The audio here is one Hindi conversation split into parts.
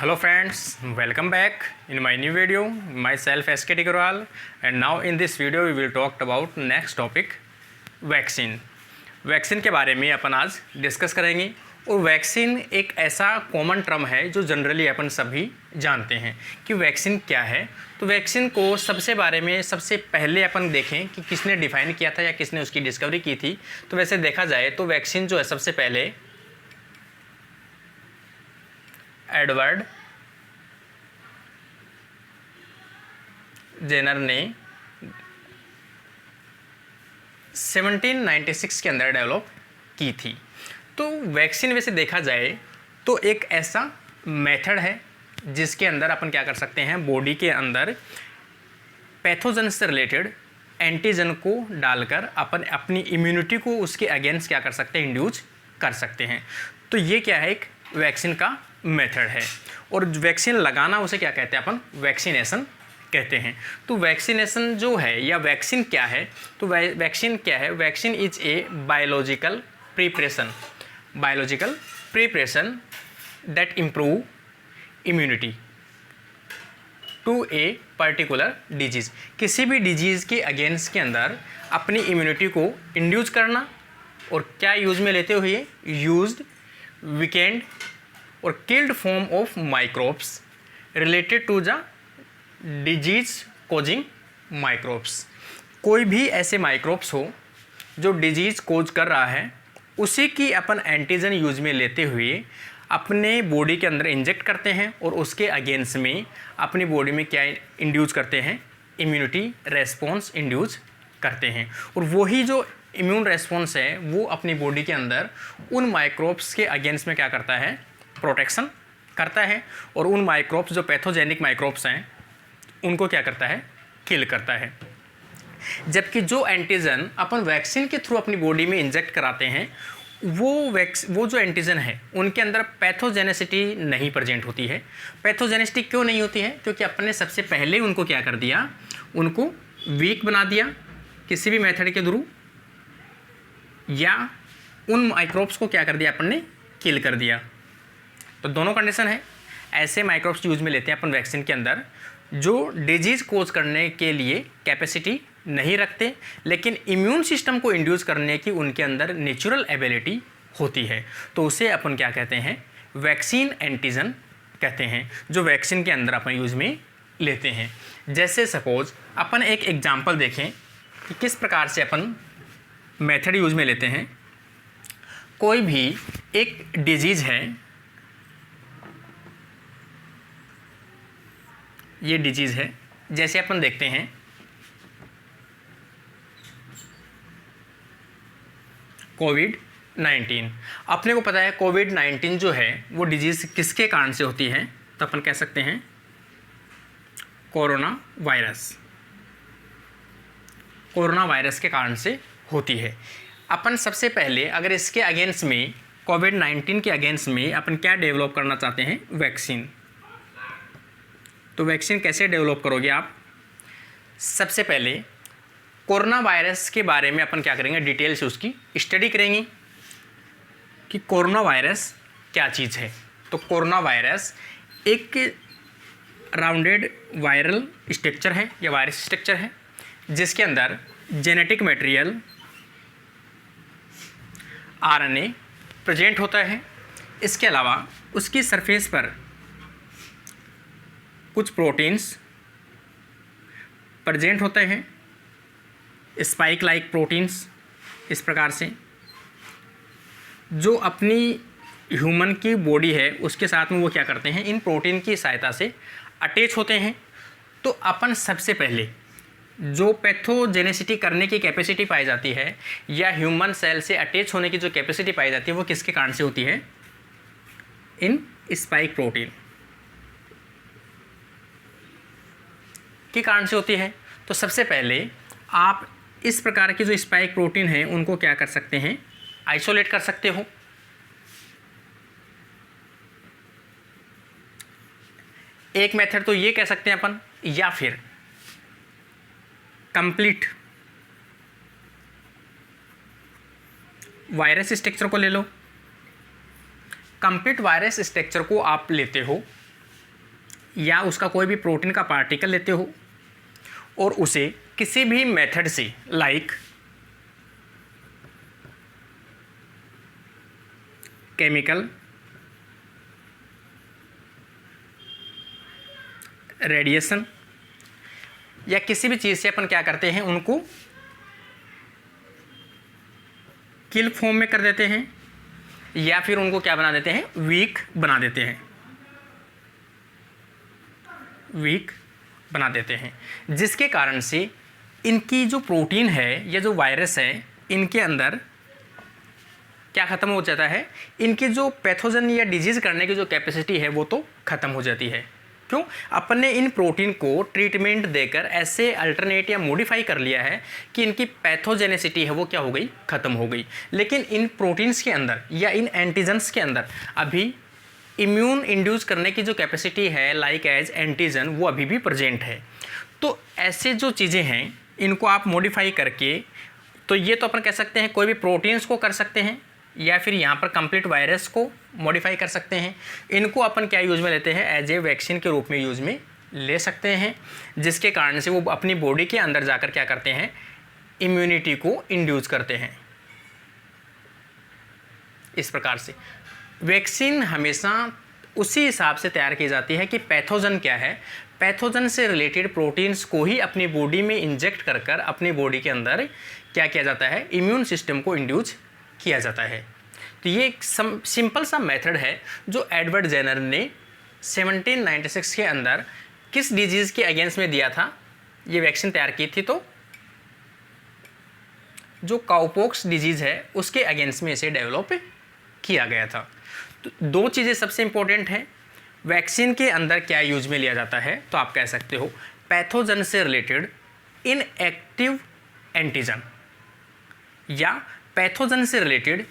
Hello friends, welcome back in my new video. Myself SK Tigrawal, and now in this video we will talk about next topic vaccine. Vaccine के बारे में अपन आज डिस्कस करेंगे। और वैक्सीन एक ऐसा कॉमन टर्म है जो जनरली अपन सभी जानते हैं कि वैक्सीन क्या है। तो वैक्सीन को सबसे पहले अपन देखें कि किसने डिफाइन किया था या किसने उसकी डिस्कवरी की थी। तो वैसे देखा जाए तो वैक्सीन जो है सबसे पहले एडवर्ड जेनर ने 1796 के अंदर डेवलप की थी। तो वैक्सीन वैसे देखा जाए तो एक ऐसा मेथड है जिसके अंदर अपन क्या कर सकते हैं, बॉडी के अंदर पैथोजन से रिलेटेड एंटीजन को डालकर अपन अपनी इम्यूनिटी को उसके अगेंस्ट क्या कर सकते हैं, इंड्यूस कर सकते हैं। तो ये क्या है, एक वैक्सीन का मेथड है। और वैक्सीन लगाना उसे क्या कहते हैं, अपन वैक्सीनेशन कहते हैं। तो वैक्सीनेशन जो है या वैक्सीन क्या है, तो वैक्सीन क्या है, vaccine is a biological preparation that improve immunity to a particular disease. किसी भी डिजीज़ के अगेंस्ट के अंदर अपनी इम्यूनिटी को इंड्यूस करना। और क्या यूज़ में लेते हुए, यूज्ड वीकेंड और killed form of microbes related to the disease causing microbes. कोई भी ऐसे माइक्रोब्स हो जो डिजीज़ कोज कर रहा है, उसी की अपन एंटीजन यूज में लेते हुए अपने बॉडी के अंदर इंजेक्ट करते हैं और उसके अगेंस्ट में अपनी बॉडी में क्या इंड्यूस करते हैं, इम्यूनिटी रेस्पॉन्स इंड्यूस करते हैं। और वही जो इम्यून रेस्पॉन्स है वो अपनी बॉडी के अंदर उन माइक्रोब्स के अगेंस्ट में क्या करता है, प्रोटेक्शन करता है। और उन माइक्रोब्स जो पैथोजेनिक माइक्रोब्स हैं उनको क्या करता है, किल करता है। जबकि जो एंटीजन अपन वैक्सीन के थ्रू अपनी बॉडी में इंजेक्ट कराते हैं वो जो एंटीजन है उनके अंदर पैथोजेनेसिटी नहीं प्रेजेंट होती है। पैथोजेनेसिटी क्यों नहीं होती है, क्योंकि अपन ने सबसे पहले उनको क्या कर दिया, उनको वीक बना दिया किसी भी मेथड के थ्रू, या उन माइक्रोब्स को क्या कर दिया, अपन ने किल कर दिया। तो दोनों कंडीशन है। ऐसे माइक्रोब्स यूज में लेते हैं अपन वैक्सीन के अंदर जो डिजीज़ कोज करने के लिए कैपेसिटी नहीं रखते, लेकिन इम्यून सिस्टम को इंड्यूस करने की उनके अंदर नेचुरल एबिलिटी होती है। तो उसे अपन क्या कहते हैं, वैक्सीन एंटीजन कहते हैं, जो वैक्सीन के अंदर अपन यूज में लेते हैं। जैसे सपोज अपन एक एग्जांपल देखें कि किस प्रकार से अपन मेथड यूज में लेते हैं। कोई भी एक डिजीज़ है, ये डिजीज़ है, जैसे अपन देखते हैं कोविड-19। अपने को पता है कोविड-19 जो है वो डिजीज़ किसके कारण से होती है, तो अपन कह सकते हैं कोरोना वायरस के कारण से होती है। अपन सबसे पहले अगर इसके अगेंस्ट में, कोविड-19 के अगेंस्ट में अपन क्या डेवलप करना चाहते हैं, वैक्सीन। तो वैक्सीन कैसे डेवलप करोगे आप, सबसे पहले कोरोना वायरस के बारे में अपन क्या करेंगे, डिटेल से उसकी स्टडी करेंगे कि कोरोना वायरस क्या चीज़ है। तो कोरोना वायरस एक राउंडेड वायरल स्ट्रक्चर है या वायरस स्ट्रक्चर है जिसके अंदर जेनेटिक मटेरियल आरएनए प्रेजेंट होता है। इसके अलावा उसकी सरफेस पर कुछ प्रोटीन्स प्रेजेंट होते हैं, स्पाइक लाइक प्रोटीन्स। इस प्रकार से जो अपनी ह्यूमन की बॉडी है उसके साथ में वो क्या करते हैं, इन प्रोटीन की सहायता से अटैच होते हैं। तो अपन सबसे पहले जो पैथोजेनेसिटी करने की कैपेसिटी पाई जाती है या ह्यूमन सेल से अटैच होने की जो कैपेसिटी पाई जाती है वो किसके कारण से होती है, इन स्पाइक प्रोटीन के कारण से होती है। तो सबसे पहले आप इस प्रकार की जो स्पाइक प्रोटीन है उनको क्या कर सकते हैं, आइसोलेट कर सकते हो। एक मेथड तो ये कह सकते हैं अपन, या फिर कंप्लीट वायरस स्ट्रक्चर को ले लो। कंप्लीट वायरस स्ट्रक्चर को आप लेते हो या उसका कोई भी प्रोटीन का पार्टिकल लेते हो और उसे किसी भी मेथड से लाइक केमिकल, रेडिएशन या किसी भी चीज़ से अपन क्या करते हैं, उनको किल फॉर्म में कर देते हैं या फिर उनको क्या बना देते हैं, वीक बना देते हैं, वीक बना देते हैं, जिसके कारण से इनकी जो प्रोटीन है या जो वायरस है, इनके अंदर क्या ख़त्म हो जाता है, इनकी जो पैथोजन या डिजीज़ करने की जो कैपेसिटी है वो तो ख़त्म हो जाती है। क्यों? अपन ने इन प्रोटीन को ट्रीटमेंट देकर ऐसे अल्टरनेट या मॉडिफाई कर लिया है कि इनकी पैथोजेनेसिटी है वो क्या हो गई, ख़त्म हो गई। लेकिन इन प्रोटीन्स के अंदर या इन एंटीजन्स के अंदर अभी इम्यून इंड्यूस करने की जो कैपेसिटी है लाइक एज एंटीजन वो अभी भी प्रेजेंट है। तो ऐसे जो चीज़ें हैं इनको आप मॉडिफाई करके, तो ये तो अपन कह सकते हैं कोई भी प्रोटीन्स को कर सकते हैं या फिर यहाँ पर कंप्लीट वायरस को मॉडिफाई कर सकते हैं। इनको अपन क्या यूज़ में लेते हैं, एज ए वैक्सीन के रूप में यूज़ में ले सकते हैं, जिसके कारण से वो अपनी बॉडी के अंदर जाकर क्या करते हैं, इम्यूनिटी को इंड्यूस करते हैं। इस प्रकार से वैक्सीन हमेशा उसी हिसाब से तैयार की जाती है कि पैथोजन क्या है, पैथोजन से रिलेटेड प्रोटीन्स को ही अपनी बॉडी में इंजेक्ट कर कर अपनी बॉडी के अंदर क्या किया जाता है, इम्यून सिस्टम को इंड्यूस किया जाता है। तो ये एक सिंपल सा मेथड है जो एडवर्ड जेनर ने 1796 के अंदर किस डिजीज़ के अगेंस्ट में दिया था, ये वैक्सीन तैयार की थी, तो जो काउपॉक्स डिजीज़ है उसके अगेंस्ट में इसे डेवलप किया गया था। तो दो चीज़ें सबसे इम्पोर्टेंट हैं, वैक्सीन के अंदर क्या यूज में लिया जाता है, तो आप कह सकते हो पैथोजन से रिलेटेड इनएक्टिव एंटीजन या पैथोजन से रिलेटेड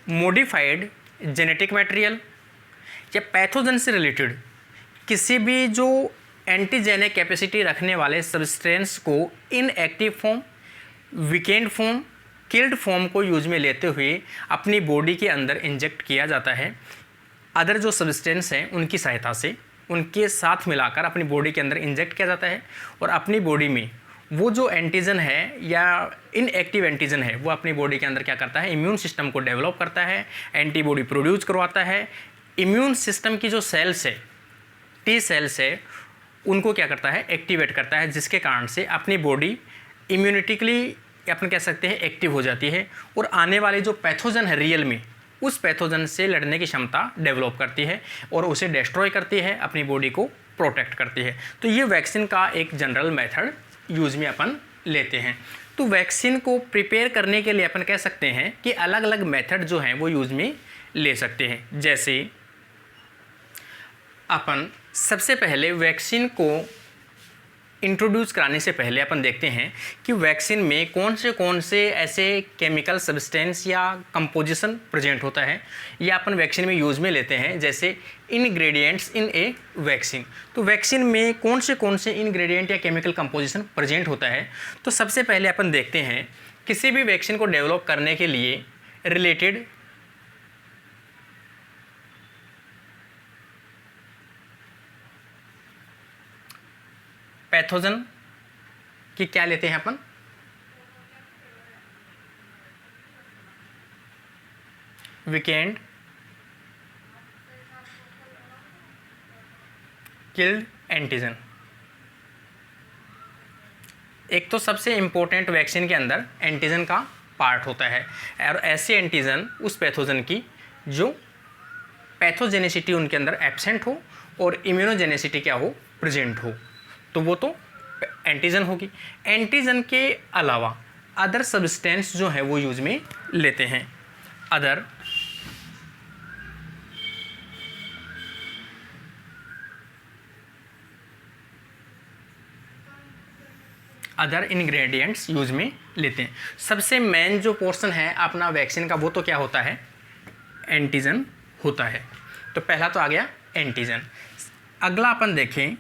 मॉडिफाइड जेनेटिक मटेरियल या पैथोजन से रिलेटेड किसी भी जो एंटीजेनिक कैपेसिटी रखने वाले सब्सटेंस को inactive form, weekend form, killed form को यूज में लेते हुए अपनी बॉडी के अंदर इंजेक्ट किया जाता है। अदर जो सब्सटेंस हैं उनकी सहायता से उनके साथ मिलाकर अपनी बॉडी के अंदर इंजेक्ट किया जाता है और अपनी बॉडी में वो जो एंटीजन है या इनएक्टिव एंटीजन है वो अपनी बॉडी के अंदर क्या करता है, इम्यून सिस्टम को डेवलप करता है, एंटीबॉडी प्रोड्यूस करवाता है। इम्यून सिस्टम की जो सेल्स है, टी सेल्स है, उनको क्या करता है, एक्टिवेट करता है, जिसके कारण से अपनी बॉडी इम्यूनिटिकली अपन कह सकते हैं एक्टिव हो जाती है और आने वाले जो पैथोजन है रियल में उस पैथोजन से लड़ने की क्षमता डेवलप करती है और उसे डिस्ट्रॉय करती है, अपनी बॉडी को प्रोटेक्ट करती है। तो ये वैक्सीन का एक जनरल मेथड यूज़ में अपन लेते हैं। तो वैक्सीन को प्रिपेयर करने के लिए अपन कह सकते हैं कि अलग अलग मेथड जो हैं वो यूज़ में ले सकते हैं। जैसे अपन सबसे पहले वैक्सीन को इंट्रोड्यूस कराने से पहले अपन देखते हैं कि वैक्सीन में कौन से ऐसे केमिकल सब्सटेंस या कंपोजिशन प्रेजेंट होता है या अपन वैक्सीन में यूज़ में लेते हैं, जैसे इंग्रेडिएंट्स इन ए वैक्सीन। तो वैक्सीन में कौन से इंग्रेडिएंट या केमिकल कंपोजिशन प्रेजेंट होता है। तो सबसे पहले अपन देखते हैं किसी भी वैक्सीन को डेवलप करने के लिए रिलेटेड पैथोजन की क्या लेते हैं अपन, वीकेंड, किल्ड एंटीजन। एक तो सबसे इम्पोर्टेंट वैक्सीन के अंदर एंटीजन का पार्ट होता है और ऐसे एंटीजन उस पैथोजन की जो पैथोजेनेसिटी उनके अंदर एब्सेंट हो और इम्यूनोजेनेसिटी क्या हो, प्रेजेंट हो, तो वो तो एंटीजन होगी। एंटीजन के अलावा अदर सब्सटेंस जो है वो यूज में लेते हैं। अदर इंग्रेडिएंट्स यूज में लेते हैं। सबसे मेन जो पोर्शन है अपना वैक्सीन का वो तो क्या होता है, एंटीजन होता है। तो पहला तो आ गया एंटीजन। अगला अपन देखें,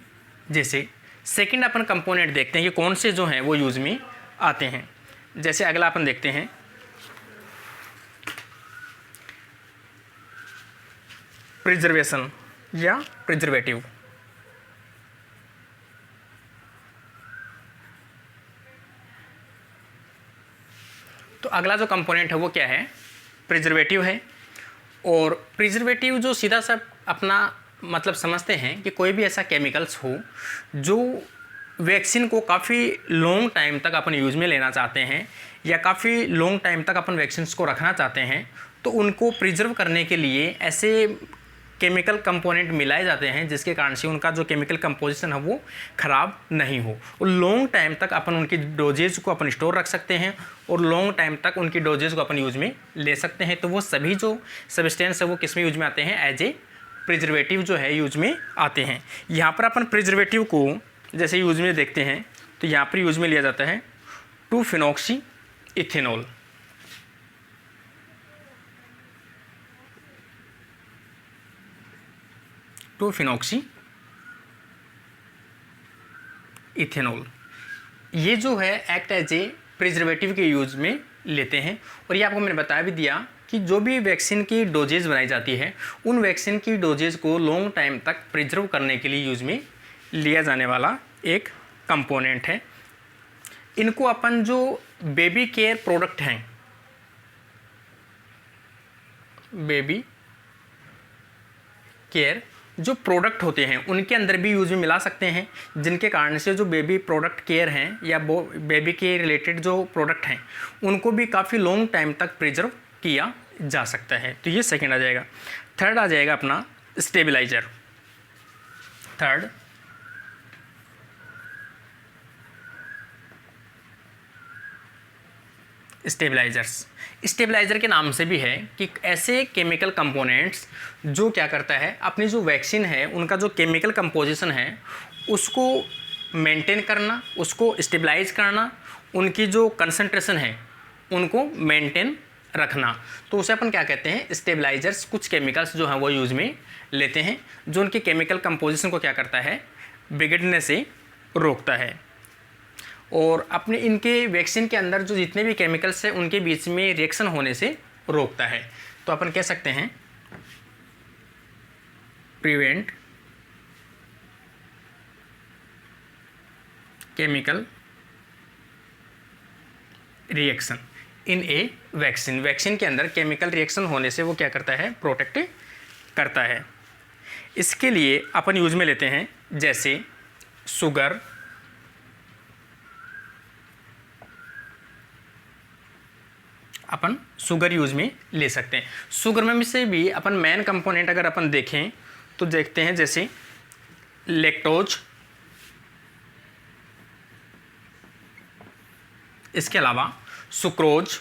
जैसे सेकंड अपन कंपोनेंट देखते हैं कि कौन से जो हैं वो यूज में आते हैं। जैसे अगला अपन देखते हैं प्रिजर्वेशन या प्रिजर्वेटिव। अगला जो कंपोनेंट है वो क्या है, प्रिजर्वेटिव है। और प्रिजर्वेटिव जो सीधा सा अपना मतलब समझते हैं कि कोई भी ऐसा केमिकल्स हो जो वैक्सीन को काफ़ी लॉन्ग टाइम तक अपन यूज़ में लेना चाहते हैं या काफ़ी लॉन्ग टाइम तक अपन वैक्सीन्स को रखना चाहते हैं, तो उनको प्रिजर्व करने के लिए ऐसे केमिकल कंपोनेंट मिलाए जाते हैं जिसके कारण से उनका जो केमिकल कंपोजिशन है वो ख़राब नहीं हो और लॉन्ग टाइम तक अपन उनकी डोजेज को अपन स्टोर रख सकते हैं और लॉन्ग टाइम तक उनकी डोजेज को अपन यूज में ले सकते हैं। तो वो सभी जो सब्सटेंस है वो किस में यूज में आते हैं, एज ए प्रिजर्वेटिव जो है यूज में आते हैं। यहाँ पर अपन प्रिजर्वेटिव को जैसे यूज में देखते हैं तो यहाँ पर यूज में लिया जाता है 2-फिनॉक्सी इथेनॉल। फिनॉक्सी इथेनॉल ये जो है एक्ट एज ए प्रिजर्वेटिव के यूज में लेते हैं। और ये आपको मैंने बता भी दिया कि जो भी वैक्सीन की डोजेज बनाई जाती है उन वैक्सीन की डोजेज को लॉन्ग टाइम तक प्रिजर्व करने के लिए यूज में लिया जाने वाला एक कंपोनेंट है। इनको अपन जो बेबी केयर प्रोडक्ट हैं, बेबी केयर जो प्रोडक्ट होते हैं उनके अंदर भी यूज में मिला सकते हैं, जिनके कारण से जो बेबी प्रोडक्ट केयर हैं या बेबी के रिलेटेड जो प्रोडक्ट हैं उनको भी काफ़ी लॉन्ग टाइम तक प्रिजर्व किया जा सकता है। तो ये सेकंड आ जाएगा। थर्ड आ जाएगा अपना स्टेबलाइजर। Third stabilisers. स्टेबलाइजर के नाम से भी है कि ऐसे केमिकल कंपोनेंट्स जो क्या करता है, अपनी जो वैक्सीन है उनका जो केमिकल कंपोजिशन है उसको मेंटेन करना, उसको स्टेबलाइज करना, उनकी जो कंसंट्रेशन है उनको मेंटेन रखना। तो उसे अपन क्या कहते हैं, स्टेबलाइजर्स। कुछ केमिकल्स जो हैं वो यूज में लेते हैं जो उनके केमिकल कंपोजिशन को क्या करता है, बिगड़ने से रोकता है और अपने इनके वैक्सीन के अंदर जो जितने भी केमिकल्स हैं उनके बीच में रिएक्शन होने से रोकता है। तो अपन कह सकते हैं prevent chemical reaction in A vaccine. Vaccine के अंदर केमिकल रिएक्शन होने से वो क्या करता है, प्रोटेक्ट करता है। इसके लिए अपन यूज में लेते हैं जैसे शुगर, अपन शुगर यूज में ले सकते हैं। शुगर में से भी अपन मेन कंपोनेंट अगर अपन देखें तो देखते हैं जैसे लैक्टोज, इसके अलावा सुक्रोज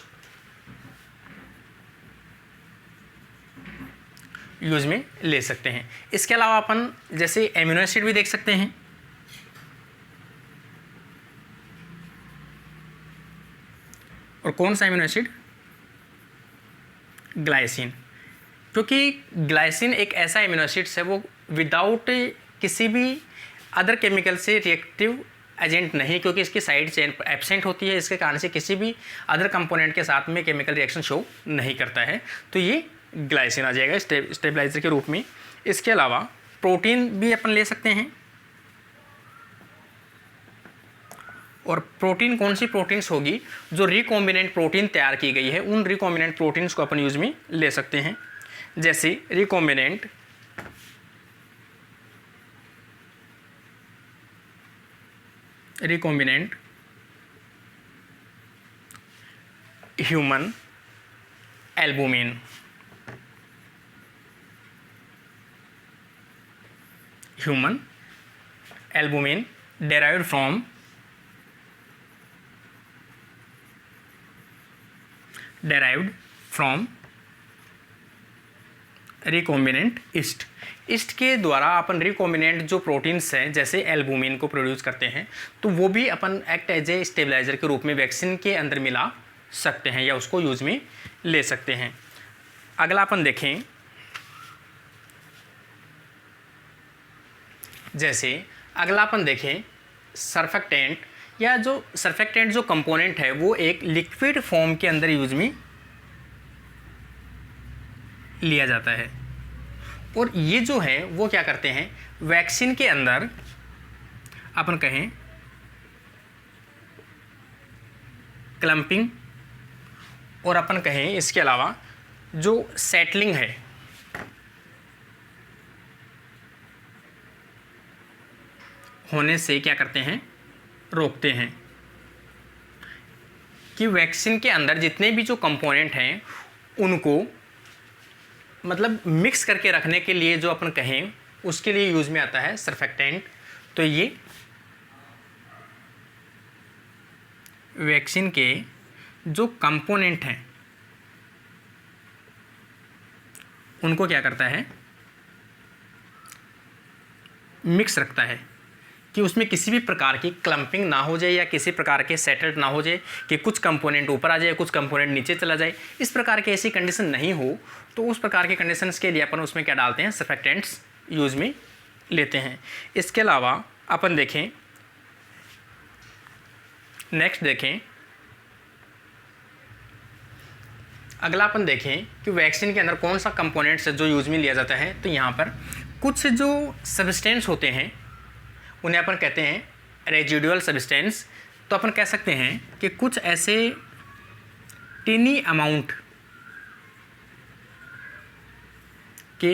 यूज में ले सकते हैं। इसके अलावा अपन जैसे एमिनो एसिड भी देख सकते हैं। और कौन सा एमिनो एसिड, ग्लाइसिन। क्योंकि ग्लाइसिन एक ऐसा एमिनो एसिड्स है वो विदाउट किसी भी अदर केमिकल से रिएक्टिव एजेंट नहीं, क्योंकि इसकी साइड चेन एब्सेंट होती है, इसके कारण से किसी भी अदर कंपोनेंट के साथ में केमिकल रिएक्शन शो नहीं करता है। तो ये ग्लाइसिन आ जाएगा स्टेबलाइजर के रूप में। इसके अलावा प्रोटीन भी अपन ले सकते हैं। और प्रोटीन कौन सी प्रोटीन्स होगी, जो रिकॉम्बिनेंट प्रोटीन तैयार की गई है उन रिकॉम्बिनेंट प्रोटीन्स को अपन यूज में ले सकते हैं। जैसे recombinant human albumin. Human albumin derived from recombinant east. East के द्वारा अपन रिकॉम्बिनेंट जो प्रोटीन्स हैं जैसे एल्बुमिन को प्रोड्यूस करते हैं, तो वो भी अपन एक्ट एज ए स्टेबलाइजर के रूप में वैक्सीन के अंदर मिला सकते हैं या उसको यूज में ले सकते हैं। अगला अपन देखें जैसे अगला अपन देखें सर्फेक्टेंट, या जो सर्फेक्टेंट जो कंपोनेंट है वो एक लिक्विड फॉर्म के अंदर यूज में लिया जाता है। और ये जो है वो क्या करते हैं, वैक्सीन के अंदर अपन कहें क्लम्पिंग और अपन कहें इसके अलावा जो सेटलिंग है, होने से क्या करते हैं, रोकते हैं। कि वैक्सीन के अंदर जितने भी जो कंपोनेंट हैं उनको मतलब मिक्स करके रखने के लिए जो अपन कहें उसके लिए यूज़ में आता है सर्फेक्टेंट। तो ये वैक्सीन के जो कंपोनेंट हैं उनको क्या करता है, मिक्स रखता है कि उसमें किसी भी प्रकार की क्लम्पिंग ना हो जाए या किसी प्रकार के सेटल्ड ना हो जाए कि कुछ कंपोनेंट ऊपर आ जाए कुछ कंपोनेंट नीचे चला जाए। इस प्रकार की ऐसी कंडीशन नहीं हो तो उस प्रकार के कंडीशंस के लिए अपन उसमें क्या डालते हैं, सर्फेक्टेंट्स यूज़ में लेते हैं। इसके अलावा अपन देखें, नेक्स्ट देखें, अगला अपन देखें कि वैक्सीन के अंदर कौन सा कंपोनेंट्स है जो यूज़ में लिया जाता है। तो यहाँ पर कुछ जो सब्सटेंस होते हैं उन्हें अपन कहते हैं रेजिडुअल सब्सटेंस। तो अपन कह सकते हैं कि कुछ ऐसे टीनी अमाउंट के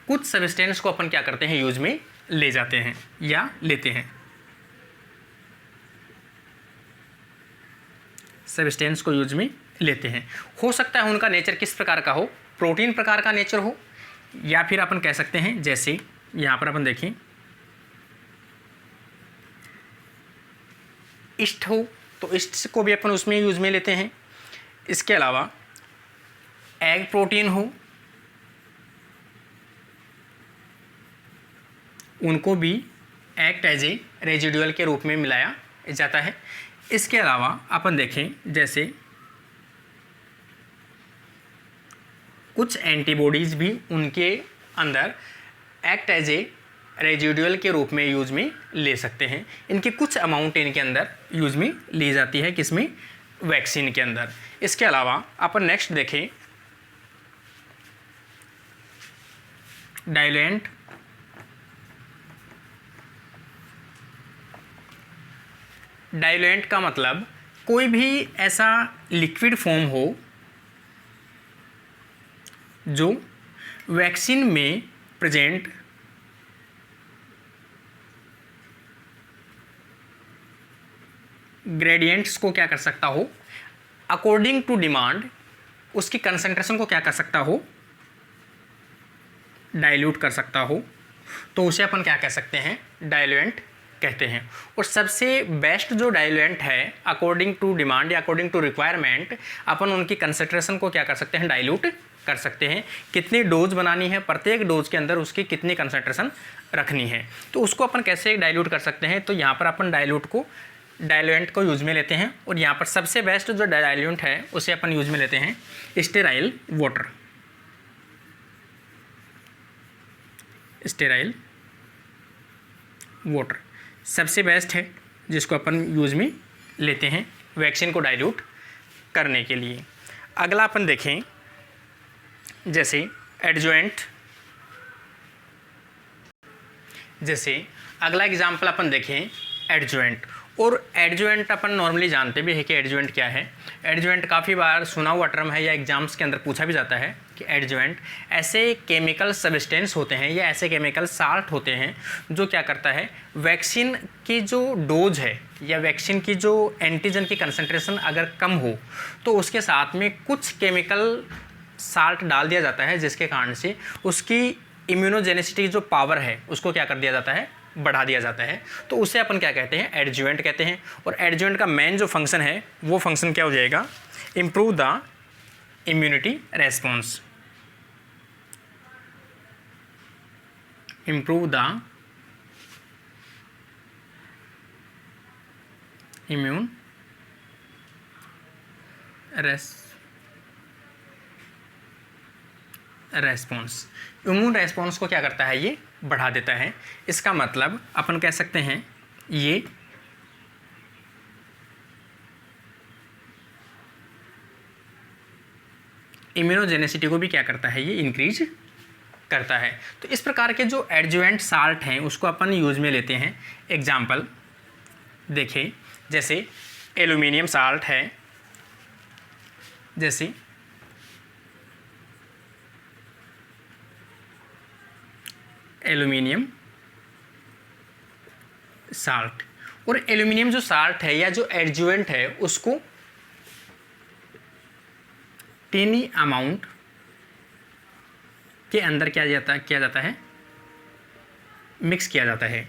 कुछ सब्सटेंस को अपन क्या करते हैं, यूज में ले जाते हैं या लेते हैं। सब्सटेंस को यूज में लेते हैं। हो सकता है उनका नेचर किस प्रकार का हो, प्रोटीन प्रकार का नेचर हो, या फिर अपन कह सकते हैं जैसे यहाँ पर अपन देखें ईस्ट हो तो ईस्ट को भी अपन उसमें यूज़ में लेते हैं। इसके अलावा एग प्रोटीन हो उनको भी एक्ट एज ए रेजिडुअल के रूप में मिलाया जाता है। इसके अलावा अपन देखें जैसे कुछ एंटीबॉडीज़ भी उनके अंदर एक्ट एज ए रेजिडुअल के रूप में यूज़ में ले सकते हैं। इनके कुछ अमाउंट इनके अंदर यूज़ में ली जाती है, किसमें, वैक्सीन के अंदर। इसके अलावा अपन नेक्स्ट देखें डाइल्यूएंट। डाइल्यूएंट का मतलब कोई भी ऐसा लिक्विड फॉर्म हो जो वैक्सीन में प्रेजेंट ग्रेडियंट्स को क्या कर सकता हो, अकॉर्डिंग टू डिमांड उसकी कंसंट्रेशन को क्या कर सकता हो, डाइल्यूट कर सकता हो। तो उसे अपन क्या कह सकते हैं, डाइल्यूएंट कहते हैं। और सबसे बेस्ट जो डाइल्यूएंट है अकॉर्डिंग टू डिमांड या अकॉर्डिंग टू रिक्वायरमेंट अपन उनकी कंसंट्रेशन को क्या कर सकते हैं, डाइल्यूट कर सकते हैं। कितनी डोज बनानी है, प्रत्येक डोज के अंदर उसकी कितनी कंसंट्रेशन रखनी है, तो उसको अपन कैसे डाइल्यूट कर सकते हैं। तो यहाँ पर अपन डाइल्यूएंट को यूज़ में लेते हैं। और यहाँ पर सबसे बेस्ट जो डाइल्यूएंट है उसे अपन यूज़ में लेते हैं स्टेराइल वाटर। स्टेराइल वाटर सबसे बेस्ट है जिसको अपन यूज़ में लेते हैं वैक्सीन को डाइल्यूट करने के लिए। अगला अपन देखें जैसे एडजुवेंट। जैसे अगला एग्जाम्पल अपन देखें एडजुवेंट। और एडजुवेंट अपन नॉर्मली जानते भी है कि एडजुवेंट क्या है। एडजुवेंट काफ़ी बार सुना हुआ टर्म है या एग्जाम्स के अंदर पूछा भी जाता है कि एडजुवेंट ऐसे केमिकल सब्सटेंस होते हैं या ऐसे केमिकल साल्ट होते हैं जो क्या करता है, वैक्सीन की जो डोज है या वैक्सीन की जो एंटीजन की कंसंट्रेशन अगर कम हो तो उसके साथ में कुछ केमिकल साल्ट डाल दिया जाता है जिसके कारण से उसकी इम्यूनोजेनिसिटी जो पावर है उसको क्या कर दिया जाता है, बढ़ा दिया जाता है। तो उसे अपन क्या कहते हैं, एडजुवेंट कहते हैं। और एडजुवेंट का मेन जो फंक्शन है वो फंक्शन क्या हो जाएगा, improve the immunity response. Improve the immune response. Immune response को क्या करता है, ये बढ़ा देता है। इसका मतलब अपन कह सकते हैं ये इम्यूनोजेनिसिटी को भी क्या करता है, ये इंक्रीज करता है। तो इस प्रकार के जो एडजुवेंट साल्ट हैं उसको अपन यूज़ में लेते हैं। एग्जाम्पल देखें जैसे एल्यूमिनियम साल्ट है, जैसे एल्यूमिनियम साल्ट। और एल्यूमिनियम जो साल्ट है या जो एडजुवेंट है उसको टेनी अमाउंट के अंदर किया जाता है मिक्स किया जाता है।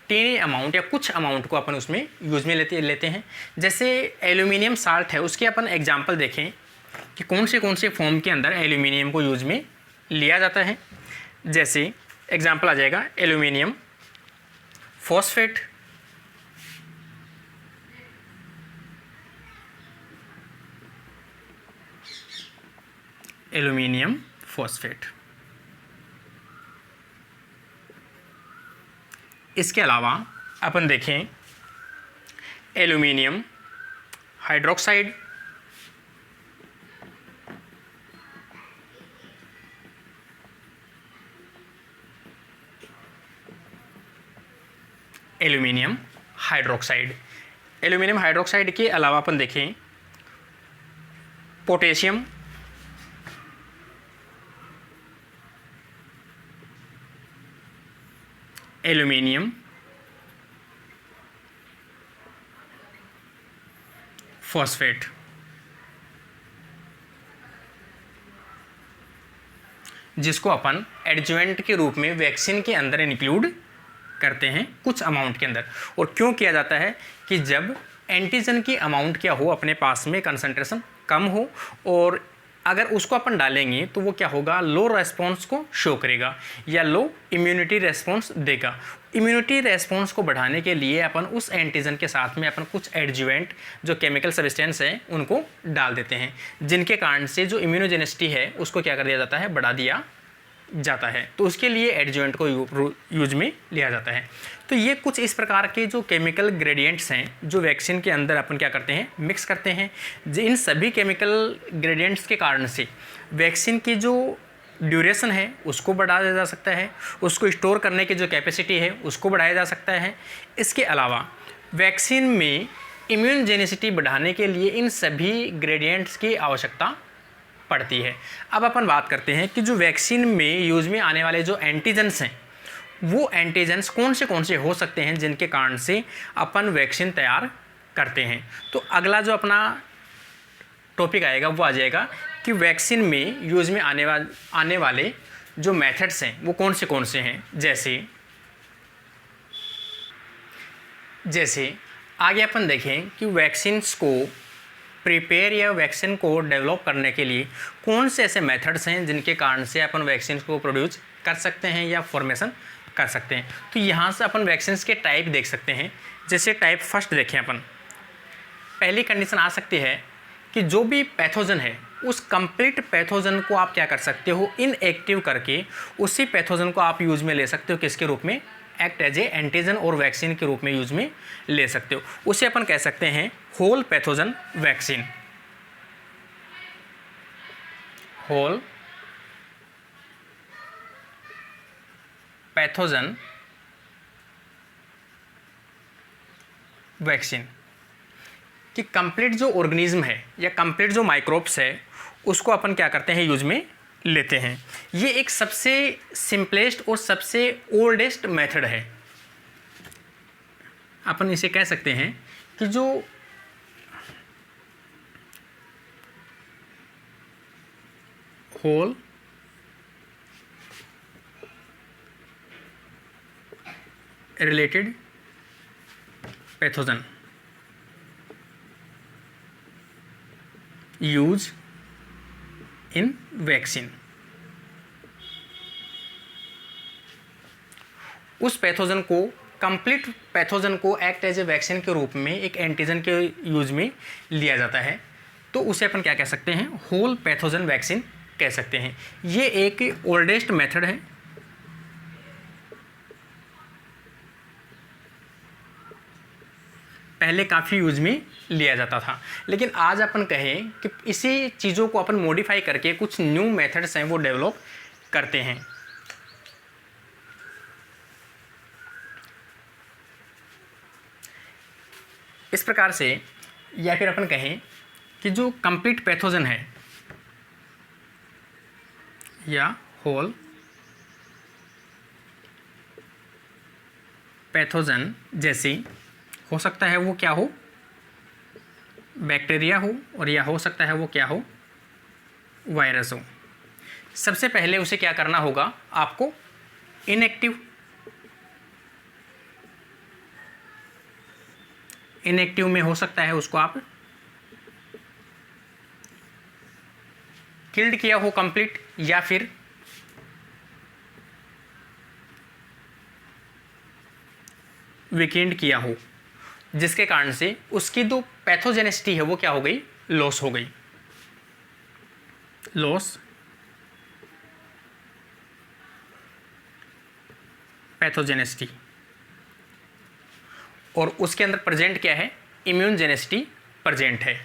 टेनी अमाउंट या कुछ अमाउंट को अपन उसमें यूज में लेते हैं। जैसे एल्यूमिनियम साल्ट है, उसके अपन एग्जांपल देखें कि कौन से फॉर्म के अंदर एल्यूमिनियम को यूज में लिया जाता है। जैसे एग्जांपल आ जाएगा एल्यूमिनियम फॉस्फेट, एल्यूमिनियम फॉस्फेट। इसके अलावा अपन देखें aluminium hydroxide, aluminium hydroxide. Aluminium hydroxide के अलावा अपन देखें पोटेशियम, एल्यूमिनियम फॉस्फेट। जिसको अपन एडजुवेंट के रूप में वैक्सीन के अंदर इंक्लूड करते हैं कुछ अमाउंट के अंदर। और क्यों किया जाता है कि जब एंटीजन की अमाउंट क्या हो, अपने पास में कंसंट्रेशन कम हो, और अगर उसको अपन डालेंगे तो वो क्या होगा, लो रेस्पॉन्स को शो करेगा या लो इम्यूनिटी रेस्पॉन्स देगा। इम्यूनिटी रेस्पॉन्स को बढ़ाने के लिए अपन उस एंटीजन के साथ में अपन कुछ एडजुवेंट जो केमिकल सब्सटेंस है उनको डाल देते हैं, जिनके कारण से जो इम्यूनोजेनिसिटी है उसको क्या कर दिया जाता है, बढ़ा दिया जाता है। तो उसके लिए एडजुवेंट को यूज में लिया जाता है। तो ये कुछ इस प्रकार के जो केमिकल ग्रेडिएंट्स हैं जो वैक्सीन के अंदर अपन क्या करते हैं, मिक्स करते हैं। इन सभी केमिकल ग्रेडिएंट्स के कारण से वैक्सीन की जो ड्यूरेशन है उसको बढ़ाया जा सकता है, उसको स्टोर करने की जो कैपेसिटी है उसको बढ़ाया जा सकता है। इसके अलावा वैक्सीन में इम्यूनोजेनिसिटी बढ़ाने के लिए इन सभी ग्रेडिएंट्स की आवश्यकता पड़ती है। अब अपन बात करते हैं कि जो वैक्सीन में यूज में आने वाले जो एंटीजेंस हैं वो एंटीजेंस कौन से हो सकते हैं जिनके कारण से अपन वैक्सीन तैयार करते हैं। तो अगला जो अपना टॉपिक आएगा वो आ जाएगा कि वैक्सीन में यूज में आने वाले जो मेथड्स हैं वो कौन से हैं। जैसे आगे अपन देखें कि वैक्सीन्स को प्रिपेयर या वैक्सीन को डेवलप करने के लिए कौन से ऐसे मेथड्स हैं जिनके कारण से अपन वैक्सीन को प्रोड्यूस कर सकते हैं या फॉर्मेशन कर सकते हैं। तो यहाँ से अपन वैक्सीन्स के टाइप देख सकते हैं। जैसे टाइप फर्स्ट देखें अपन, पहली कंडीशन आ सकती है कि जो भी पैथोजन है उस कंप्लीट पैथोजन को आप क्या कर सकते हो, इनएक्टिव करके उसी पैथोजन को आप यूज में ले सकते हो। किसके रूप में, एक्ट एज ए एंटीजन और वैक्सीन के रूप में यूज में ले सकते हो। उसे अपन कह सकते हैं whole pathogen vaccine. Whole pathogen vaccine कि कंप्लीट जो ऑर्गेनिज्म है या कंप्लीट जो माइक्रोब्स है उसको अपन क्या करते हैं, यूज में लेते हैं। ये एक सबसे सिंपलेस्ट और सबसे ओल्डेस्ट मेथड है। अपन इसे कह सकते हैं कि जो whole related pathogen use in vaccine, उस पैथोजन को कंप्लीट पैथोजन को एक्ट एज ए वैक्सीन के रूप में एक एंटीजन के यूज में लिया जाता है। तो उसे अपन क्या कह सकते हैं, होल पैथोजन वैक्सीन कह सकते हैं। ये एक ओल्डेस्ट मेथड है। पहले काफ़ी यूज में लिया जाता था, लेकिन आज अपन कहें कि इसी चीज़ों को अपन मॉडिफाई करके कुछ न्यू मेथड्स हैं वो डेवलप करते हैं। इस प्रकार से, या फिर अपन कहें कि जो कंप्लीट पैथोजन है या होल पैथोजन, जैसे हो सकता है वो क्या हो, बैक्टीरिया हो, और या हो सकता है वो क्या हो, वायरस हो। सबसे पहले उसे क्या करना होगा, आपको इनएक्टिव में हो सकता है उसको आप किल्ड किया हो कंप्लीट, या फिर वीकेंड किया हो, जिसके कारण से उसकी जो पैथोजेनिसिटी है वो क्या हो गई, लॉस हो गई, लॉस पैथोजेनिसिटी। और उसके अंदर प्रेजेंट क्या है, इम्यून जेनेसिटी प्रेजेंट है।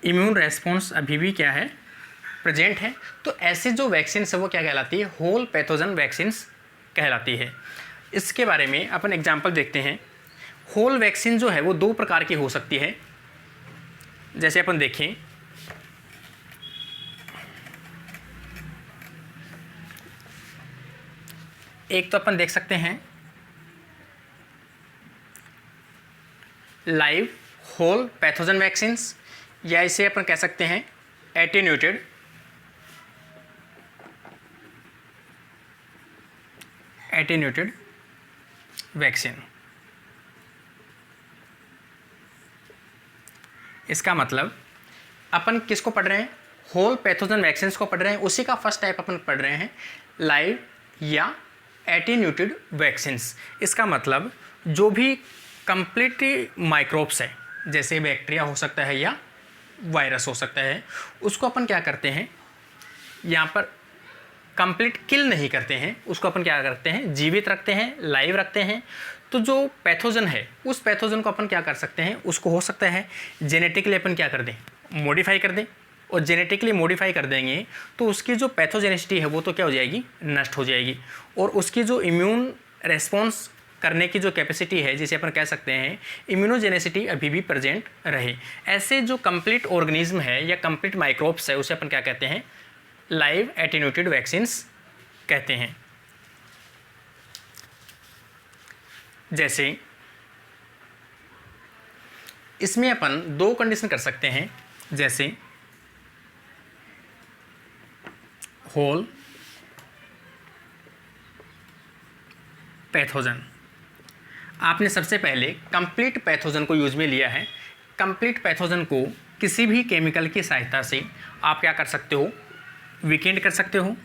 इम्यून रेस्पॉन्स अभी भी क्या है, प्रेजेंट है। तो ऐसे जो वैक्सीन है वो क्या कहलाती है, होल पैथोजन वैक्सीन्स कहलाती है। इसके बारे में अपन एग्जांपल देखते हैं। होल वैक्सीन जो है वो दो प्रकार की हो सकती है। जैसे अपन देखें, एक तो अपन देख सकते हैं लाइव होल पैथोजन वैक्सीन्स, या इसे अपन कह सकते हैं एटेन्यूटेड वैक्सीन। इसका मतलब अपन किसको पढ़ रहे हैं, होल पैथोजन वैक्सीन्स को पढ़ रहे हैं। उसी का फर्स्ट टाइप अपन पढ़ रहे हैं लाइव या एटेन्यूटेड वैक्सीन्स। इसका मतलब जो भी कंप्लीट माइक्रोब्स है, जैसे बैक्टीरिया हो सकता है या वायरस हो सकता है, उसको अपन क्या करते हैं, यहाँ पर कंप्लीट किल नहीं करते हैं, उसको अपन क्या करते हैं, जीवित रखते हैं, लाइव रखते हैं। तो जो पैथोजन है उस पैथोजन को अपन क्या कर सकते हैं, उसको हो सकता है जेनेटिकली अपन क्या कर दें, मॉडिफाई कर दें। और जेनेटिकली मॉडिफाई कर देंगे तो उसकी जो पैथोजेनिसिटी है वो तो क्या हो जाएगी, नष्ट हो जाएगी। और उसकी जो इम्यून रेस्पॉन्स करने की जो कैपेसिटी है, जिसे अपन कह सकते हैं इम्यूनोजेनेसिटी, अभी भी प्रेजेंट रहे। ऐसे जो कंप्लीट ऑर्गेनिज्म है या कंप्लीट माइक्रोब्स है उसे अपन क्या कहते हैं, लाइव एटेन्यूटेड वैक्सीन्स कहते हैं। जैसे इसमें अपन दो कंडीशन कर सकते हैं, जैसे होल पैथोजन। आपने सबसे पहले कंप्लीट पैथोजन को यूज में लिया है। कंप्लीट पैथोजन को किसी भी केमिकल की सहायता से आप क्या कर सकते हो, वीकेंड कर सकते हो,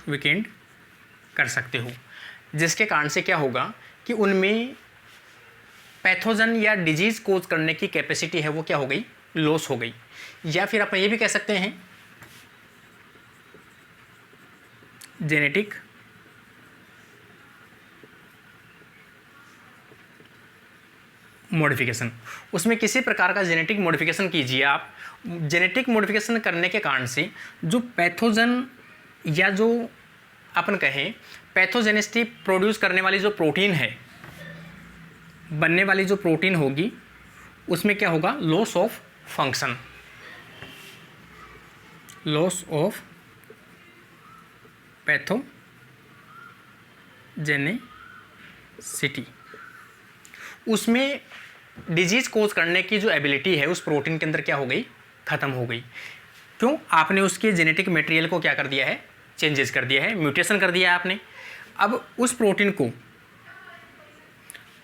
वीकेंड कर सकते हो, जिसके कारण से क्या होगा कि उनमें पैथोजन या डिजीज कोज करने की कैपेसिटी है वो क्या हो गई, लॉस हो गई। या फिर आप ये भी कह सकते हैं जेनेटिक मॉडिफिकेशन। उसमें किसी प्रकार का जेनेटिक मॉडिफिकेशन कीजिए आप। जेनेटिक मॉडिफिकेशन करने के कारण से जो पैथोजन या जो अपन कहें पैथोजेनिसिटी प्रोड्यूस करने वाली जो प्रोटीन है, बनने वाली जो प्रोटीन होगी, उसमें क्या होगा, loss of function, loss of pathogenicity. उसमें डिजीज कोज करने की जो एबिलिटी है उस प्रोटीन के अंदर क्या हो गई, ख़त्म हो गई। क्यों, आपने उसके जेनेटिक मटेरियल को क्या कर दिया है, चेंजेस कर दिया है, म्यूटेशन कर दिया है आपने। अब उस प्रोटीन को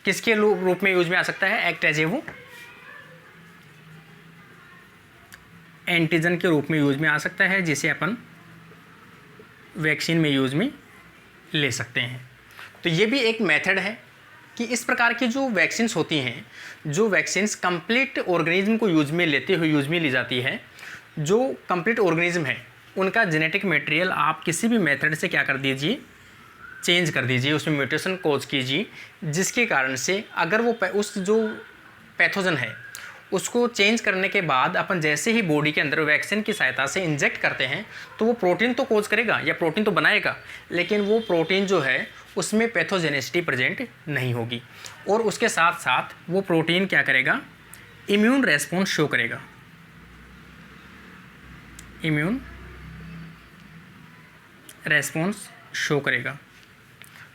किसके रूप में यूज में आ सकता है, एक्ट एज ए वो एंटीजन के रूप में यूज में आ सकता है, जिसे अपन वैक्सीन में यूज में ले सकते हैं। तो ये भी एक मेथड है कि इस प्रकार की जो वैक्सीन्स होती हैं, जो वैक्सीन्स कंप्लीट ऑर्गेनिज्म को यूज में लेते हुए यूज में ली जाती है, जो कंप्लीट ऑर्गेनिज्म है उनका जेनेटिक मटेरियल आप किसी भी मेथड से क्या कर दीजिए, चेंज कर दीजिए, उसमें म्यूटेशन कोज कीजिए, जिसके कारण से अगर वो उस जो पैथोजन है उसको चेंज करने के बाद अपन जैसे ही बॉडी के अंदर वैक्सीन की सहायता से इंजेक्ट करते हैं तो वो प्रोटीन तो कोज करेगा या प्रोटीन तो बनाएगा, लेकिन वो प्रोटीन जो है उसमें पैथोजेनिसिटी प्रेजेंट नहीं होगी। और उसके साथ साथ वो प्रोटीन क्या करेगा, इम्यून रेस्पॉन्स शो करेगा, इम्यून रेस्पॉन्स शो करेगा।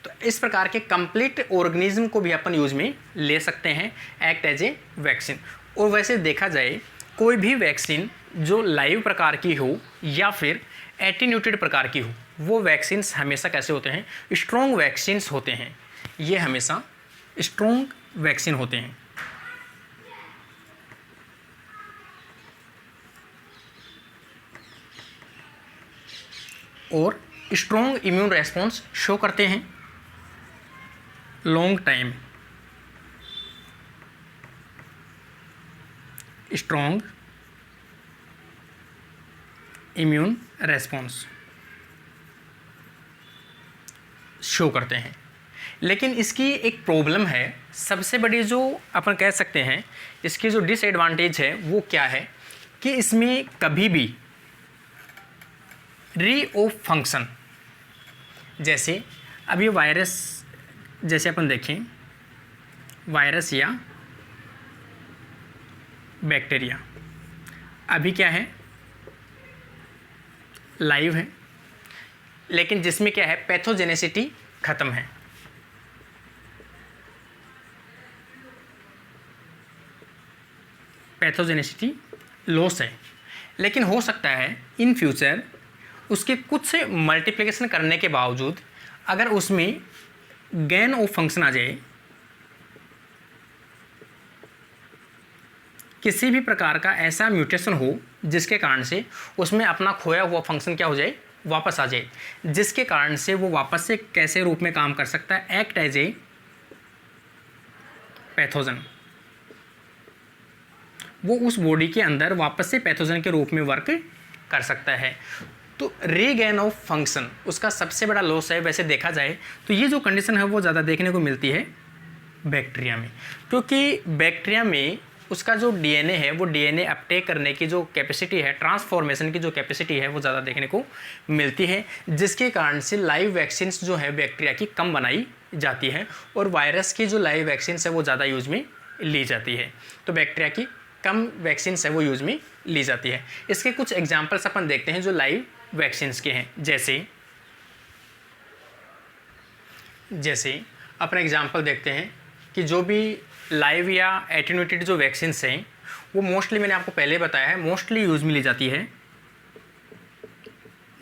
तो इस प्रकार के कंप्लीट ऑर्गेनिज्म को भी अपन यूज में ले सकते हैं, एक्ट एज ए वैक्सीन। और वैसे देखा जाए कोई भी वैक्सीन जो लाइव प्रकार की हो या फिर एटीन्यूटेड प्रकार की हो, वो वैक्सीन्स हमेशा कैसे होते हैं, स्ट्रॉन्ग वैक्सीन्स होते हैं। ये हमेशा स्ट्रॉन्ग वैक्सीन होते हैं। और स्ट्रॉन्ग इम्यून रेस्पॉन्स शो करते हैं long time, strong immune response show करते हैं। लेकिन इसकी एक प्रॉब्लम है, सबसे बड़ी जो अपन कह सकते हैं इसकी जो डिसएडवांटेज है वो क्या है कि इसमें कभी भी री ऑफ फंक्शन, जैसे अब ये वायरस, जैसे अपन देखें वायरस या बैक्टीरिया अभी क्या है, लाइव है, लेकिन जिसमें क्या है, पैथोजेनेसिटी खत्म है। पैथोजेनेसिटी लॉस है। लेकिन हो सकता है इन फ्यूचर उसके कुछ से मल्टीप्लिकेशन करने के बावजूद अगर उसमें गेन ऑफ फंक्शन आ जाए, किसी भी प्रकार का ऐसा म्यूटेशन हो जिसके कारण से उसमें अपना खोया हुआ फंक्शन क्या हो जाए, वापस आ जाए, जिसके कारण से वो वापस से कैसे रूप में काम कर सकता है, एक्ट एज ए पैथोजन। वो उस बॉडी के अंदर वापस से पैथोजन के रूप में वर्क कर सकता है। तो रीगेन ऑफ फंक्शन उसका सबसे बड़ा लॉस है। वैसे देखा जाए तो ये जो कंडीशन है वो ज़्यादा देखने को मिलती है बैक्टीरिया में, क्योंकि बैक्टीरिया में उसका जो डीएनए है वो डीएनए अपटेक करने की जो कैपेसिटी है, ट्रांसफॉर्मेशन की जो कैपेसिटी है वो ज़्यादा देखने को मिलती है, जिसके कारण से लाइव वैक्सीन्स जो है बैक्टीरिया की कम बनाई जाती है और वायरस की जो लाइव वैक्सीन्स है वो ज़्यादा यूज में ली जाती है। तो बैक्टीरिया की कम वैक्सीन्स है वो यूज में ली जाती है। इसके कुछ एग्जाम्पल्स अपन देखते हैं जो लाइव वैक्सीन्स के हैं। जैसे अपन एग्जाम्पल देखते हैं कि जो भी लाइव या एटेन्यूएटेड जो वैक्सीन्स हैं वो मोस्टली, मैंने आपको पहले बताया है, मोस्टली यूज में ली जाती है,